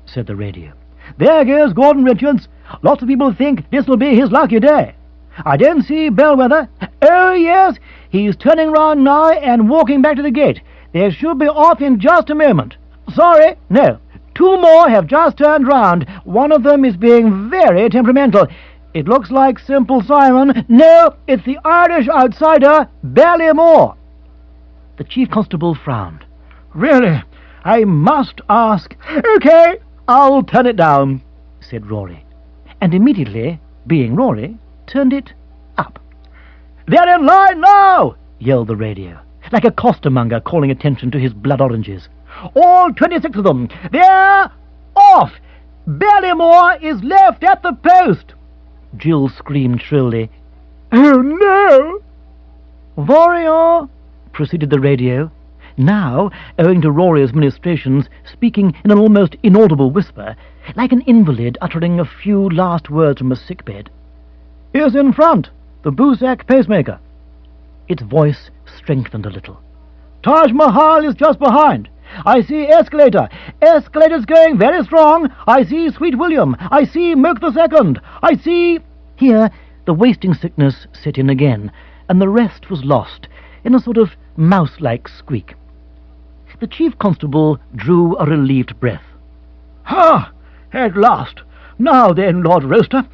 said the radio. "There goes Gordon Richards. Lots of people think this will be his lucky day. I don't see Bellwether. Oh, yes, he's turning round now and walking back to the gate. They should be off in just a moment. Sorry, no. 2 more have just turned round. One of them is being very temperamental. It looks like Simple Simon. No, it's the Irish outsider, Ballymore." The chief constable frowned. "Really, I must ask." "OK, I'll turn it down," said Rory, and immediately, being Rory, turned it up. "They're in line now," yelled the radio, like a costermonger calling attention to his blood oranges. "All 26 of them. They're off. Ballymore is left at the post." Jill screamed shrilly. "Oh, no!" "Warrior," proceeded the radio, now, owing to Rory's ministrations, speaking in an almost inaudible whisper, like an invalid uttering a few last words from a sickbed. "Is in front, the Busak pacemaker." Its voice strengthened a little. "Taj Mahal is just behind. I see escalator. Escalator's going very strong. I see Sweet William. I see Milk the Second. I see—" Here the wasting sickness set in again, and the rest was lost in a sort of mouse-like squeak. The chief constable drew a relieved breath. "Ah, at last. Now then, Lord Rowcester,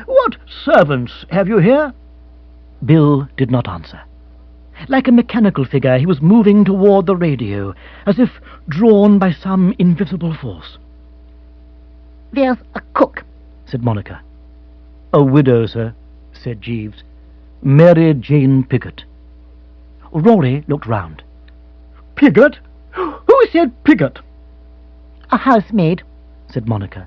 what servants have you here?" Bill did not answer. Like a mechanical figure, he was moving toward the radio, as if drawn by some invisible force. "There's a cook," said Monica. "A widow, sir," said Jeeves. "Mary Jane Piggott." Rory looked round. "Piggott? Who said Piggott?" "A housemaid," said Monica,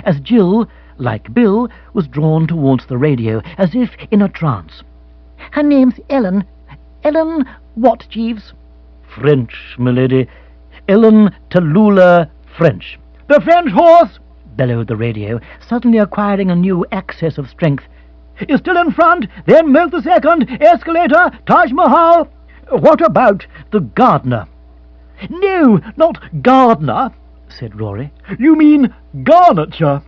as Jill, like Bill, was drawn towards the radio, as if in a trance. "Her name's Ellen. Ellen what, Jeeves?" "French, milady. Ellen Tallulah French." "The French horse," bellowed the radio, suddenly acquiring a new access of strength, "is still in front, then milk the second, escalator, Taj Mahal." "What about the gardener?" "No, not gardener," said Rory. "You mean garniture.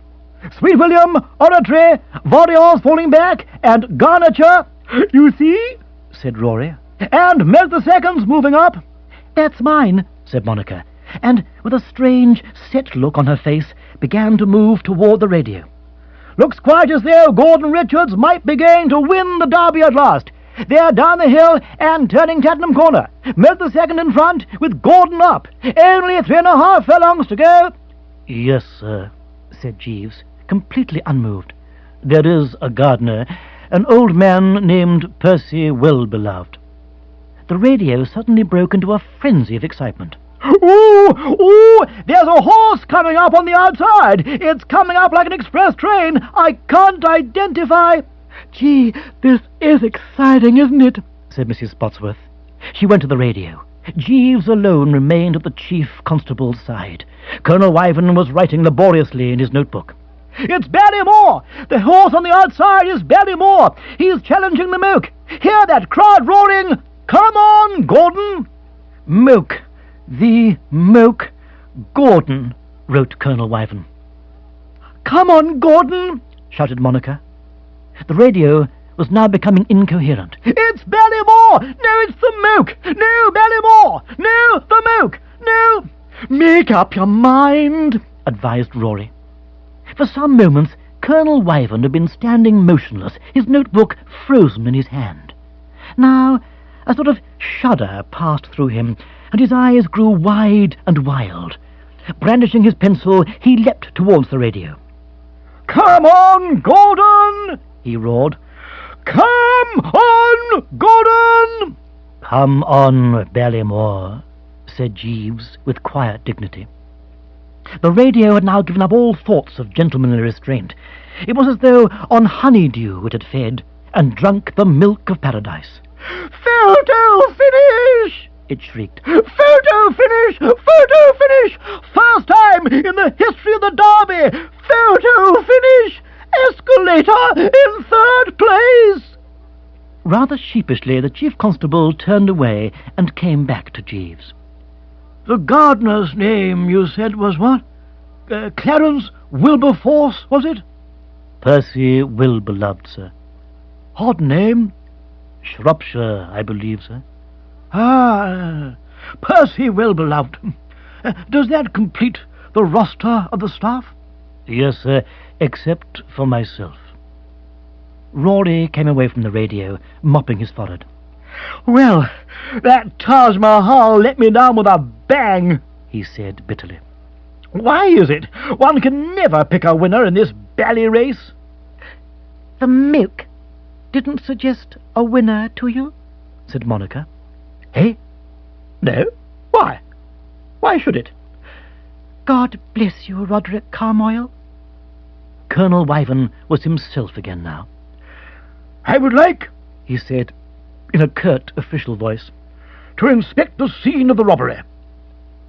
Sweet William, oratory, Vodehouse falling back, and garniture. You see?" said Rory. "And milk the seconds moving up." "That's mine," said Monica, and, with a strange, set look on her face, began to move toward the radio. "Looks quite as though Gordon Richards might be going to win the derby at last. They're down the hill and turning Tattenham Corner. Milk the second in front, with Gordon up. Only 3.5 furlongs to go." "Yes, sir," said Jeeves, completely unmoved. "There is a gardener, an old man named Percy Well-Beloved." The radio suddenly broke into a frenzy of excitement. Ooh, there's a horse coming up on the outside. It's coming up like an express train. I can't identify." "Gee, this is exciting, isn't it?" said Mrs. Spotsworth. She went to the radio. Jeeves alone remained at the chief constable's side. Colonel Wyvern was writing laboriously in his notebook. "It's Barrymore! The horse on the outside is Barrymore! He's challenging the Moke! Hear that crowd roaring! Come on, Gordon!" "Moke, the Moke, Gordon," wrote Colonel Wyvern. "Come on, Gordon!" shouted Monica. The radio was now becoming incoherent. "It's Barrymore! No, it's the Moke! No, Barrymore! No, the Moke! No!" "Make up your mind," advised Rory. For some moments Colonel Wyvern had been standing motionless, his notebook frozen in his hand. Now a sort of shudder passed through him, and his eyes grew wide and wild. Brandishing his pencil, he leapt towards the radio. "Come on, Gordon!" he roared. "Come on, Gordon!" "Come on, Barrymore," said Jeeves with quiet dignity. The radio had now given up all thoughts of gentlemanly restraint. It was as though on honeydew it had fed, and drunk the milk of paradise. "Photo finish!" it shrieked. "Photo finish! Photo finish! First time in the history of the derby! Photo finish! Escalator in third place!" Rather sheepishly the chief constable turned away and came back to Jeeves. "The gardener's name, you said, was what? Clarence Wilberforce, was it?" "Percy Well-Beloved, sir." "Odd name." "Shropshire, I believe, sir." "Ah, Percy Well-Beloved. Does that complete the roster of the staff?" "Yes, sir, except for myself." Rory came away from the radio, mopping his forehead. "Well, that Taj Mahal let me down with a bang," he said bitterly. "Why is it one can never pick a winner in this bally race?" "The milk didn't suggest a winner to you?" said Monica. "Eh? No? Why? Why should it?" "God bless you, Roderick Carmoyle." Colonel Wyvern was himself again now. "I would like," he said, in a curt official voice, "to inspect the scene of the robbery."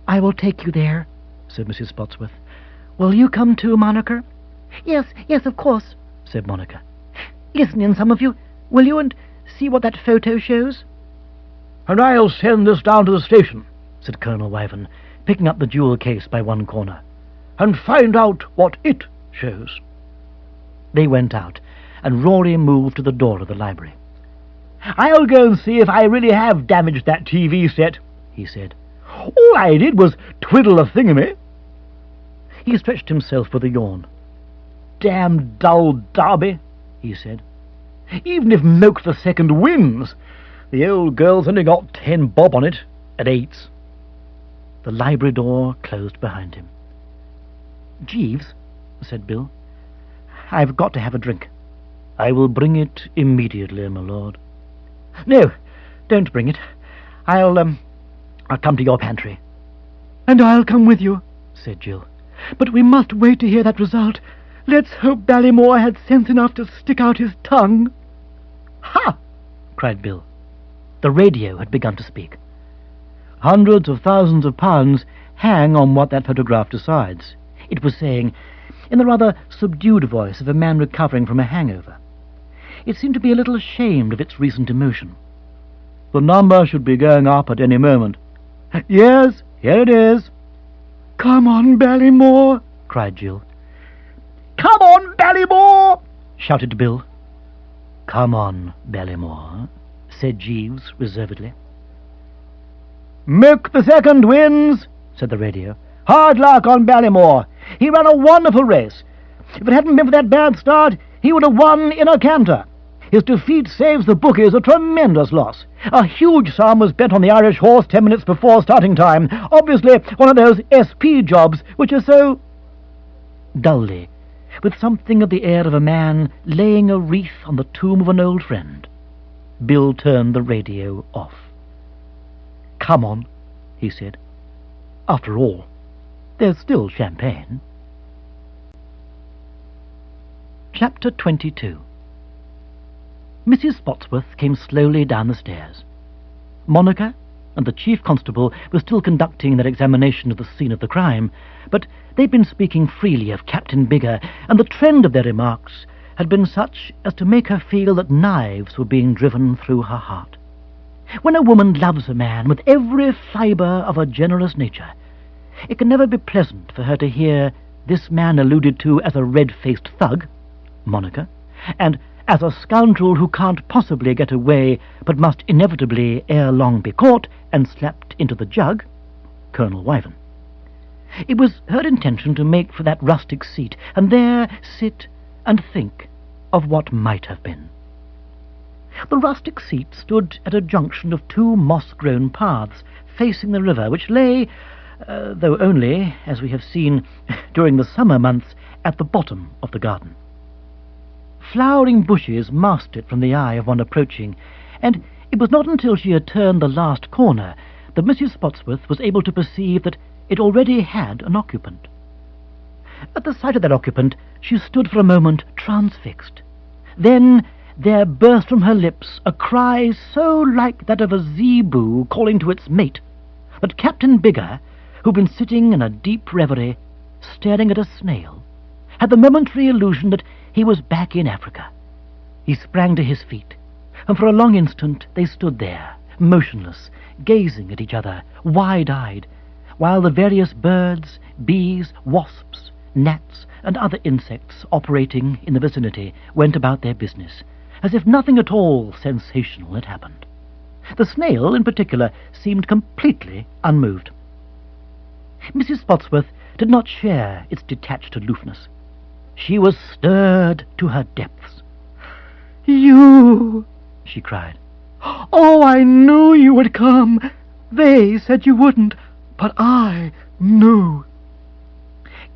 "I will take you there," said Mrs. Spotsworth. "Will you come too, Monica?" Yes, of course," said Monica. "Listen in, some of you, will you, and see what that photo shows?" "And I'll send this down to the station," said Colonel Wyvern, picking up the jewel case by one corner, "and find out what it shows." They went out, and Rory moved to the door of the library. I'll go and see if I really have damaged that TV set, he said. All I did was twiddle a thingamy. He stretched himself with a yawn. Damn dull Derby, he said. Even if Moke the Second wins, the old girl's only got 10 bob on it at 8s. The library door closed behind him. "Jeeves," said Bill, "I've got to have a drink." "I will bring it immediately, my lord." "No, don't bring it. I'll come to your pantry." "And I'll come with you," said Jill. "But we must wait to hear that result. Let's hope Ballymore had sense enough to stick out his tongue." "Ha!" cried Bill. The radio had begun to speak. "Hundreds of thousands of pounds hang on what that photograph decides," it was saying, in the rather subdued voice of a man recovering from a hangover. It seemed to be a little ashamed of its recent emotion. "The number should be going up at any moment." "Yes, here it is." "Come on, Ballymore," cried Jill. "Come on, Ballymore," shouted Bill. "Come on, Ballymore," said Jeeves reservedly. "Moke the Second wins," said the radio. "Hard luck on Ballymore. He ran a wonderful race. If it hadn't been for that bad start, he would have won in a canter. His defeat saves the bookies a tremendous loss. A huge sum was bet on the Irish horse 10 minutes before starting time. Obviously one of those SP jobs which are so—" Dully, with something of the air of a man laying a wreath on the tomb of an old friend, Bill turned the radio off. "Come on," he said. "After all, there's still champagne." Chapter 22. Mrs. Spotsworth came slowly down the stairs. Monica and the chief constable were still conducting their examination of the scene of the crime, but they'd been speaking freely of Captain Bigger, and the trend of their remarks had been such as to make her feel that knives were being driven through her heart. When a woman loves a man with every fibre of a generous nature, it can never be pleasant for her to hear this man alluded to as a red-faced thug, Monica, and as a scoundrel who can't possibly get away but must inevitably ere long be caught and slapped into the jug, Colonel Wyvern. It was her intention to make for that rustic seat and there sit and think of what might have been. The rustic seat stood at a junction of two moss-grown paths facing the river, which lay, though only, as we have seen, during the summer months, at the bottom of the garden. Flowering bushes masked it from the eye of one approaching, and it was not until she had turned the last corner that Mrs. Spotsworth was able to perceive that it already had an occupant. At the sight of that occupant she stood for a moment transfixed. Then there burst from her lips a cry so like that of a zebu calling to its mate that Captain Bigger, who'd been sitting in a deep reverie, staring at a snail, had the momentary illusion that he was back in Africa. He sprang to his feet, and for a long instant they stood there, motionless, gazing at each other, wide-eyed, while the various birds, bees, wasps, gnats, and other insects operating in the vicinity went about their business, as if nothing at all sensational had happened. The snail, in particular, seemed completely unmoved. Mrs. Spotsworth did not share its detached aloofness. She was stirred to her depths. "You!" she cried. "Oh, I knew you would come. They said you wouldn't, but I knew."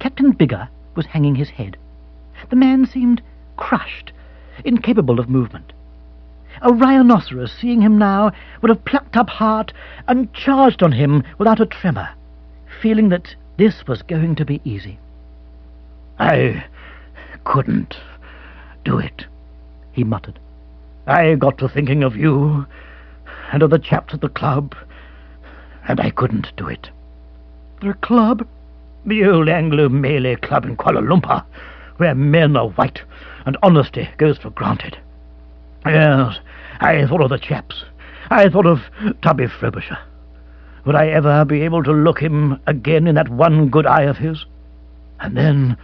Captain Bigger was hanging his head. The man seemed crushed, incapable of movement. A rhinoceros, seeing him now, would have plucked up heart and charged on him without a tremor, feeling that this was going to be easy. "I couldn't do it," he muttered. "I got to thinking of you and of the chaps at the club, and I couldn't do it." "The club?" "The old Anglo-Malay club in Kuala Lumpur, where men are white and honesty goes for granted. Yes, I thought of the chaps. I thought of Tubby Frobisher. Would I ever be able to look him again in that one good eye of his? And then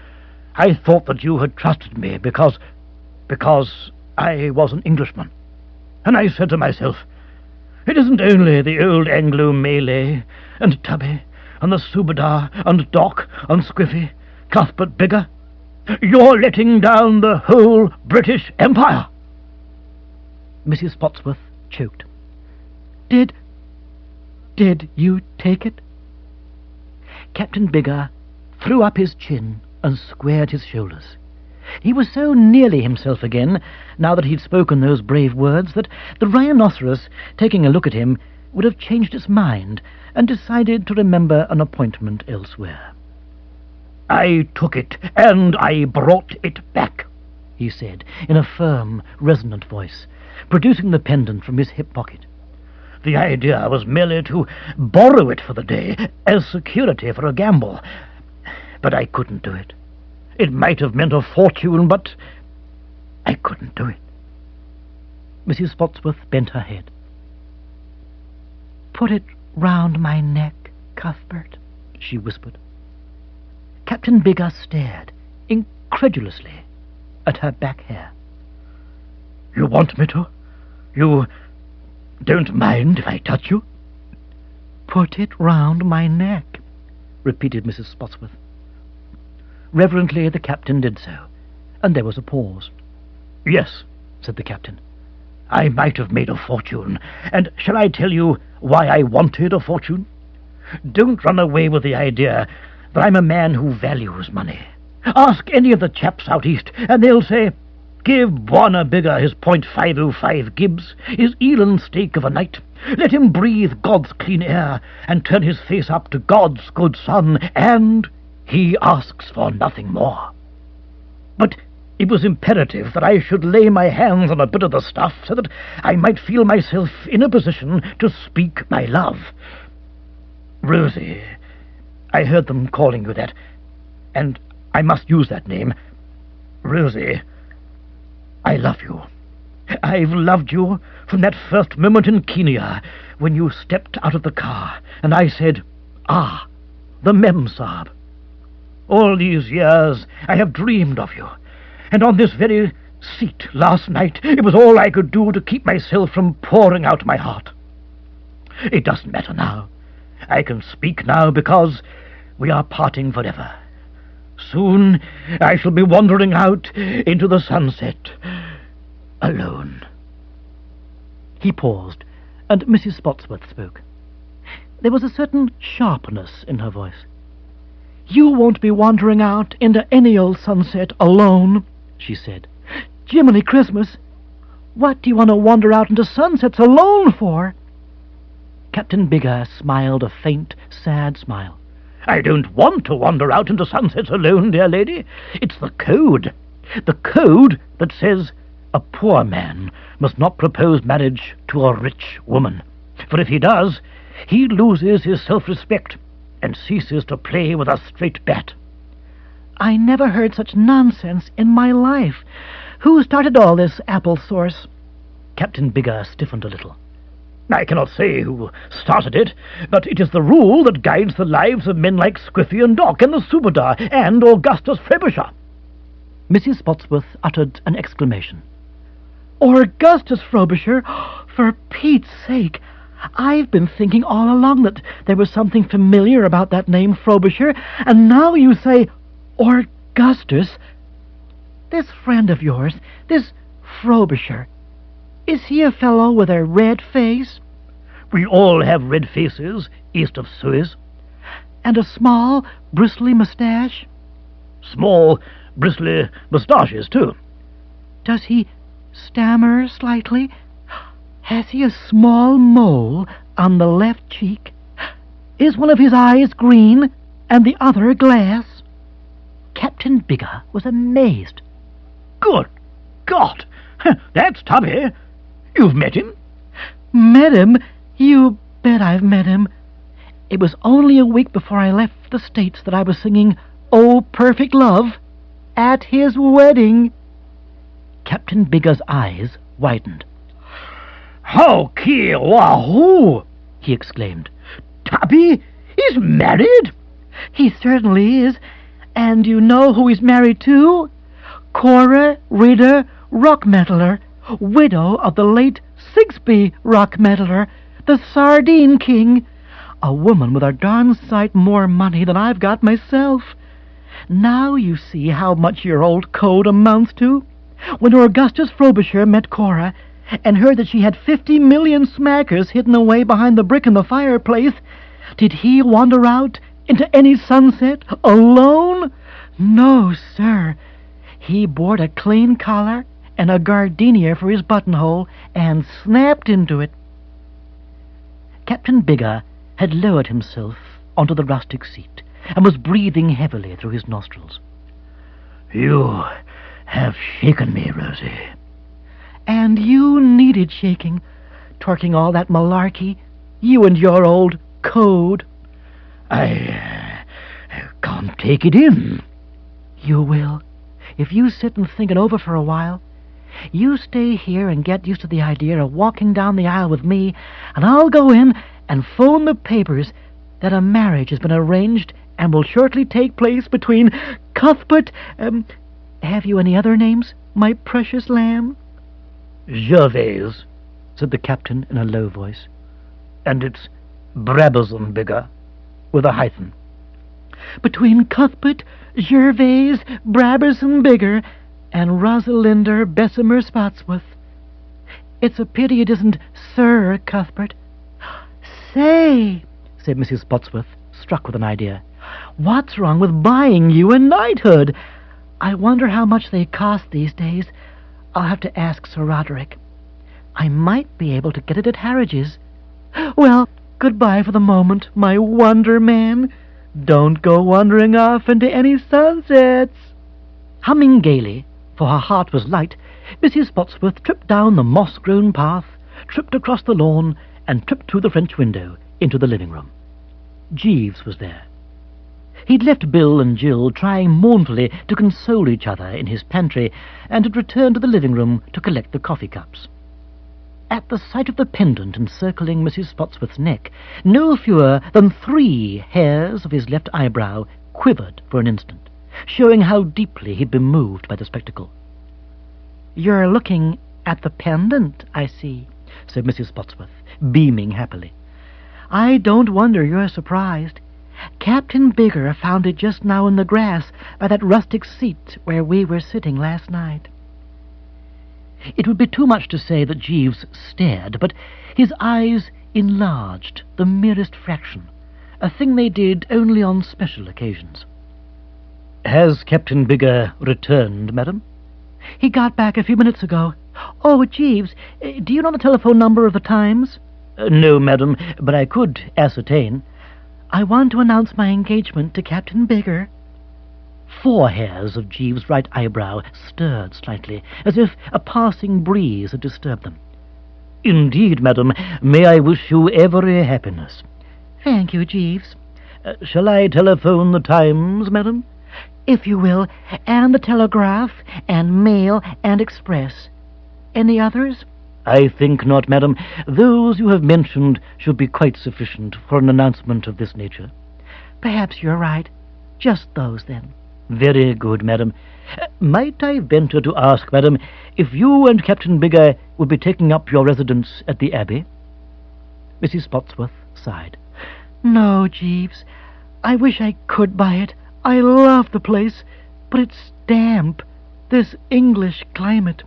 I thought that you had trusted me because I was an Englishman. And I said to myself, it isn't only the old Anglo-Malay and Tubby and the Subadar and Doc and Squiffy, Cuthbert Bigger. You're letting down the whole British Empire. Mrs. Spotsworth choked. Did you take it? Captain Bigger threw up his chin and squared his shoulders. He was so nearly himself again, now that he'd spoken those brave words, that the rhinoceros, taking a look at him, would have changed its mind and decided to remember an appointment elsewhere. I took it, and I brought it back, he said, in a firm, resonant voice, producing the pendant from his hip pocket. The idea was merely to borrow it for the day, as security for a gamble. But I couldn't do it. It might have meant a fortune, but I couldn't do it. Mrs. Spotsworth bent her head. Put it round my neck, Cuthbert, she whispered. Captain Bigger stared, incredulously, at her back hair. You want me to? You don't mind if I touch you? Put it round my neck, repeated Mrs. Spotsworth. Reverently the captain did so, and there was a pause. Yes, said the captain. I might have made a fortune, and shall I tell you why I wanted a fortune? Don't run away with the idea that I'm a man who values money. Ask any of the chaps out east, and they'll say, give Bwana Bigger his .505 Gibbs, his eland steak of a night. Let him breathe God's clean air, and turn his face up to God's good sun, and he asks for nothing more. But it was imperative that I should lay my hands on a bit of the stuff so that I might feel myself in a position to speak my love. Rosie, I heard them calling you that, and I must use that name. Rosie, I love you. I've loved you from that first moment in Kenya when you stepped out of the car and I said, ah, the Memsahib. All these years I have dreamed of you, and on this very seat last night it was all I could do to keep myself from pouring out my heart. It doesn't matter now. I can speak now because we are parting forever. Soon I shall be wandering out into the sunset, alone. He paused, and Mrs. Spotsworth spoke. There was a certain sharpness in her voice. You won't be wandering out into any old sunset alone, she said. Jiminy Christmas! What do you want to wander out into sunsets alone for? Captain Bigger smiled a faint, sad smile. I don't want to wander out into sunsets alone, dear lady. It's the code. The code that says a poor man must not propose marriage to a rich woman. For if he does, he loses his self-respect and ceases to play with a straight bat. I never heard such nonsense in my life. Who started all this apple sauce? Captain Bigger stiffened a little. I cannot say who started it, but it is the rule that guides the lives of men like Squiffy and Doc and the Subadar and Augustus Frobisher. Mrs. Spotsworth uttered an exclamation. Augustus Frobisher? For Pete's sake! I've been thinking all along that there was something familiar about that name Frobisher, and now you say Augustus. This friend of yours, this Frobisher, is he a fellow with a red face? We all have red faces east of Suez. And a small, bristly moustache? Small, bristly moustaches, too. Does he stammer slightly? Has he a small mole on the left cheek? Is one of his eyes green and the other glass? Captain Bigger was amazed. Good God! That's Tubby. You've met him? Met him? You bet I've met him. It was only a week before I left the States that I was singing Oh, Perfect Love at his wedding. Captain Bigger's eyes widened. How ki wahoo! He exclaimed. Tubby is married? He certainly is. And you know who he's married to? Cora Rita Rockmetaler, widow of the late Sigsbee, rock meddler, the sardine king, a woman with a darn sight more money than I've got myself. Now you see how much your old code amounts to. When Augustus Frobisher met Cora and heard that she had 50 million smackers hidden away behind the brick in the fireplace, did he wander out into any sunset alone? No, sir. He bored a clean collar and a gardenia for his buttonhole and snapped into it. Captain Bigger had lowered himself onto the rustic seat and was breathing heavily through his nostrils. You have shaken me, Rosie. And you needed shaking, talking all that malarkey, you and your old code. I can't take it in. You will, if you sit and think it over for a while. You stay here and get used to the idea of walking down the aisle with me, and I'll go in and phone the papers that a marriage has been arranged and will shortly take place between Cuthbert... have you any other names, my precious lamb? Gervais, said the captain in a low voice. And it's Brabazon Bigger, with a hyphen. Between Cuthbert, Gervais, Brabazon Bigger, and Rosalinder Bessemer Spotsworth. It's a pity it isn't Sir Cuthbert. Say, said Mrs. Spotsworth, struck with an idea, what's wrong with buying you a knighthood? I wonder how much they cost these days. I'll have to ask Sir Roderick. I might be able to get it at Harridge's. Well, goodbye for the moment, my wonder man. Don't go wandering off into any sunsets. Humming gaily, for her heart was light, Mrs. Spotsworth tripped down the moss-grown path, tripped across the lawn, and tripped through the French window into the living room. Jeeves was there. He'd left Bill and Jill trying mournfully to console each other in his pantry, and had returned to the living room to collect the coffee cups. At the sight of the pendant encircling Mrs. Spotsworth's neck, no fewer than 3 hairs of his left eyebrow quivered for an instant, showing how deeply he'd been moved by the spectacle. "You're looking at the pendant, I see," said Mrs. Spotsworth, beaming happily. "I don't wonder you're surprised. Captain Bigger found it just now in the grass by that rustic seat where we were sitting last night." It would be too much to say that Jeeves stared, but his eyes enlarged the merest fraction, a thing they did only on special occasions. "Has Captain Bigger returned, madam?" "He got back a few minutes ago. Oh, Jeeves, do you know the telephone number of the Times?" "No, madam, but I could ascertain." "I want to announce my engagement to Captain Bigger." 4 hairs of Jeeves' right eyebrow stirred slightly, as if a passing breeze had disturbed them. "Indeed, madam, may I wish you every happiness." "Thank you, Jeeves." "Shall I telephone the Times, madam?" "If you will, and the Telegraph, and Mail, and Express. Any others?" "I think not, madam. Those you have mentioned should be quite sufficient for an announcement of this nature." "Perhaps you're right. Just those, then." "Very good, madam. Might I venture to ask, madam, if you and Captain Bigger would be taking up your residence at the Abbey?" Mrs. Spotsworth sighed. "No, Jeeves. I wish I could buy it. I love the place, but it's damp, this English climate."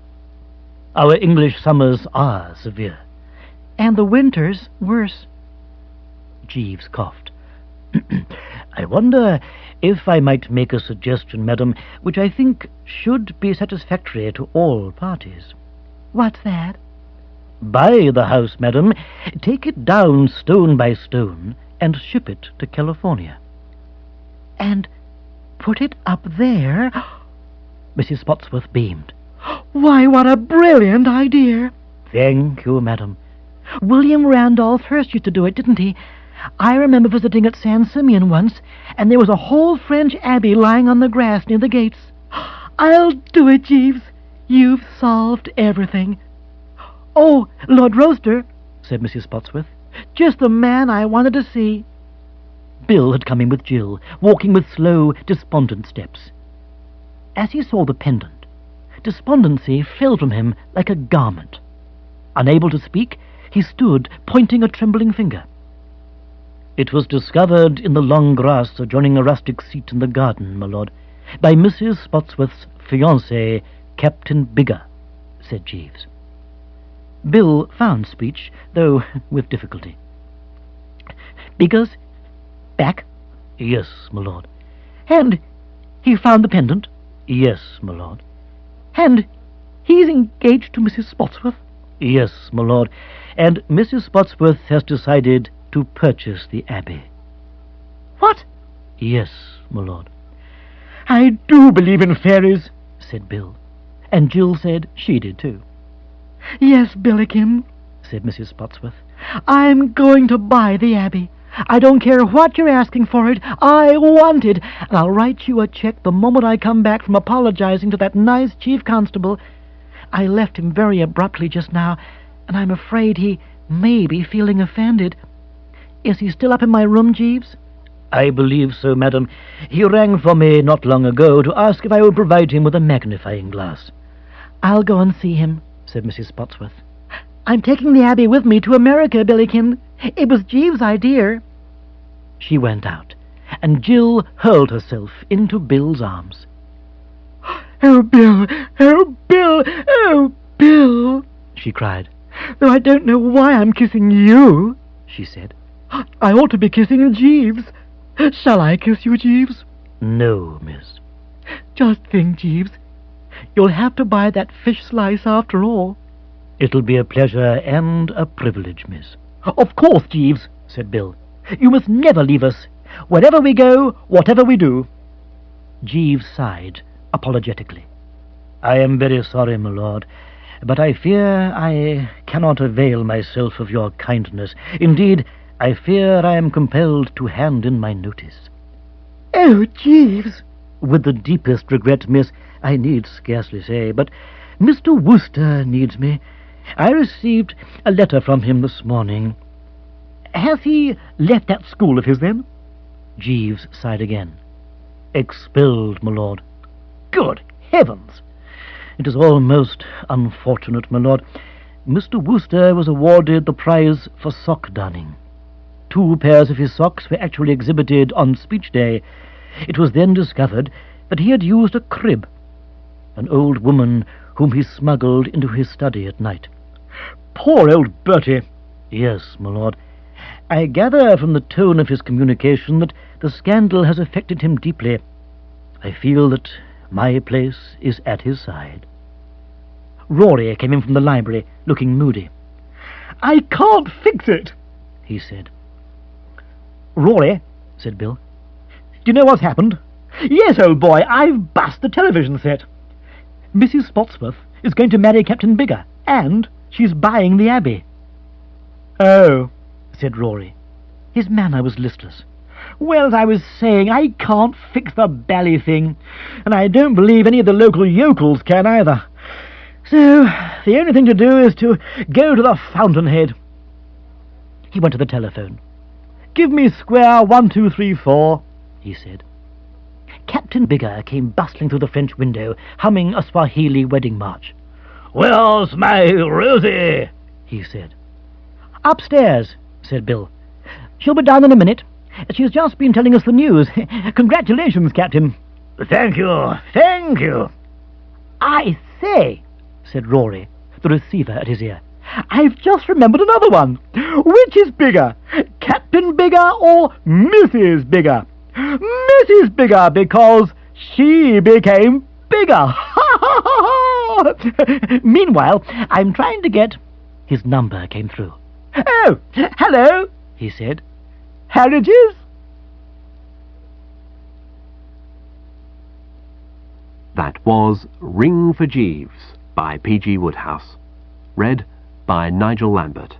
"Our English summers are severe." "And the winters worse." Jeeves coughed. "I wonder if I might make a suggestion, madam, which I think should be satisfactory to all parties." "What's that?" "Buy the house, madam, take it down stone by stone, and ship it to California." "And put it up there?" Mrs. Spotsworth beamed. "Why, what a brilliant idea!" "Thank you, madam." "William Randolph Hearst used to do it, didn't he? I remember visiting at San Simeon once, and there was a whole French abbey lying on the grass near the gates. I'll do it, Jeeves. You've solved everything." "Oh, Lord Rochester," said Mrs. Spotsworth. "Just the man I wanted to see." Bill had come in with Jill, walking with slow, despondent steps. As he saw the pendant, despondency fell from him like a garment. Unable to speak, he stood, pointing a trembling finger. "It was discovered in the long grass adjoining a rustic seat in the garden, my lord, by Mrs. Spotsworth's fiancé, Captain Bigger," said Jeeves. Bill found speech, though with difficulty. "Bigger's back?" "Yes, my lord." "And he found the pendant?" "Yes, my lord." "And he's engaged to Mrs. Spotsworth?" "Yes, my lord, and Mrs. Spotsworth has decided to purchase the Abbey." "What?" "Yes, my lord." "I do believe in fairies," said Bill, and Jill said she did too. "Yes, Billikin," said Mrs. Spotsworth. "I'm going to buy the Abbey. I don't care what you're asking for it. I want it, and I'll write you a cheque the moment I come back from apologizing to that nice chief constable. I left him very abruptly just now, and I'm afraid he may be feeling offended. Is he still up in my room, Jeeves?" "I believe so, madam. He rang for me not long ago to ask if I would provide him with a magnifying glass." "I'll go and see him," said Mrs. Spotsworth. "I'm taking the Abbey with me to America, Billikin. It was Jeeves' idea." She went out, and Jill hurled herself into Bill's arms. "Oh, Bill! Oh, Bill! Oh, Bill!" she cried. "Though I don't know why I'm kissing you," she said. "I ought to be kissing Jeeves. Shall I kiss you, Jeeves?" "No, miss." "Just think, Jeeves. You'll have to buy that fish slice after all." "It'll be a pleasure and a privilege, miss." "Of course, Jeeves," said Bill. "You must never leave us. Wherever we go, whatever we do." Jeeves sighed apologetically. "I am very sorry, my lord, but I fear I cannot avail myself of your kindness. Indeed, I fear I am compelled to hand in my notice." "Oh, Jeeves!" "With the deepest regret, miss, I need scarcely say, but Mr. Wooster needs me. I received a letter from him this morning." "Has he left that school of his, then?" Jeeves sighed again. "Expelled, my lord." "Good heavens!" "It is all most unfortunate, my lord. Mr. Wooster was awarded the prize for sock darning. 2 pairs of his socks were actually exhibited on speech day. It was then discovered that he had used a crib, an old woman whom he smuggled into his study at night." "Poor old Bertie." "Yes, my lord. I gather from the tone of his communication that the scandal has affected him deeply. I feel that my place is at his side." Rory came in from the library, looking moody. "I can't fix it," he said. "Rory," said Bill, "do you know what's happened?" "Yes, old boy, I've bust the television set." "Mrs. Spotsworth is going to marry Captain Bigger, and she's buying the Abbey." "Oh," said Rory. His manner was listless. "Well, as I was saying, I can't fix the bally thing, and I don't believe any of the local yokels can either. So the only thing to do is to go to the fountainhead." He went to the telephone. "Give me square 1234, he said. Captain Bigger came bustling through the French window, humming a Swahili wedding march. "Where's my Rosie?" he said. "Upstairs," said Bill. "She'll be down in a minute. She's just been telling us the news. Congratulations, Captain." "Thank you, thank you." "I say," said Rory, the receiver at his ear, "I've just remembered another one. Which is bigger, Captain Bigger or Mrs. Bigger? Mrs. Bigger, because she became bigger. Meanwhile, I'm trying to get—" His number came through. "Oh, hello," he said. "Here it is." That was Ring for Jeeves by P.G. Wodehouse. Read by Nigel Lambert.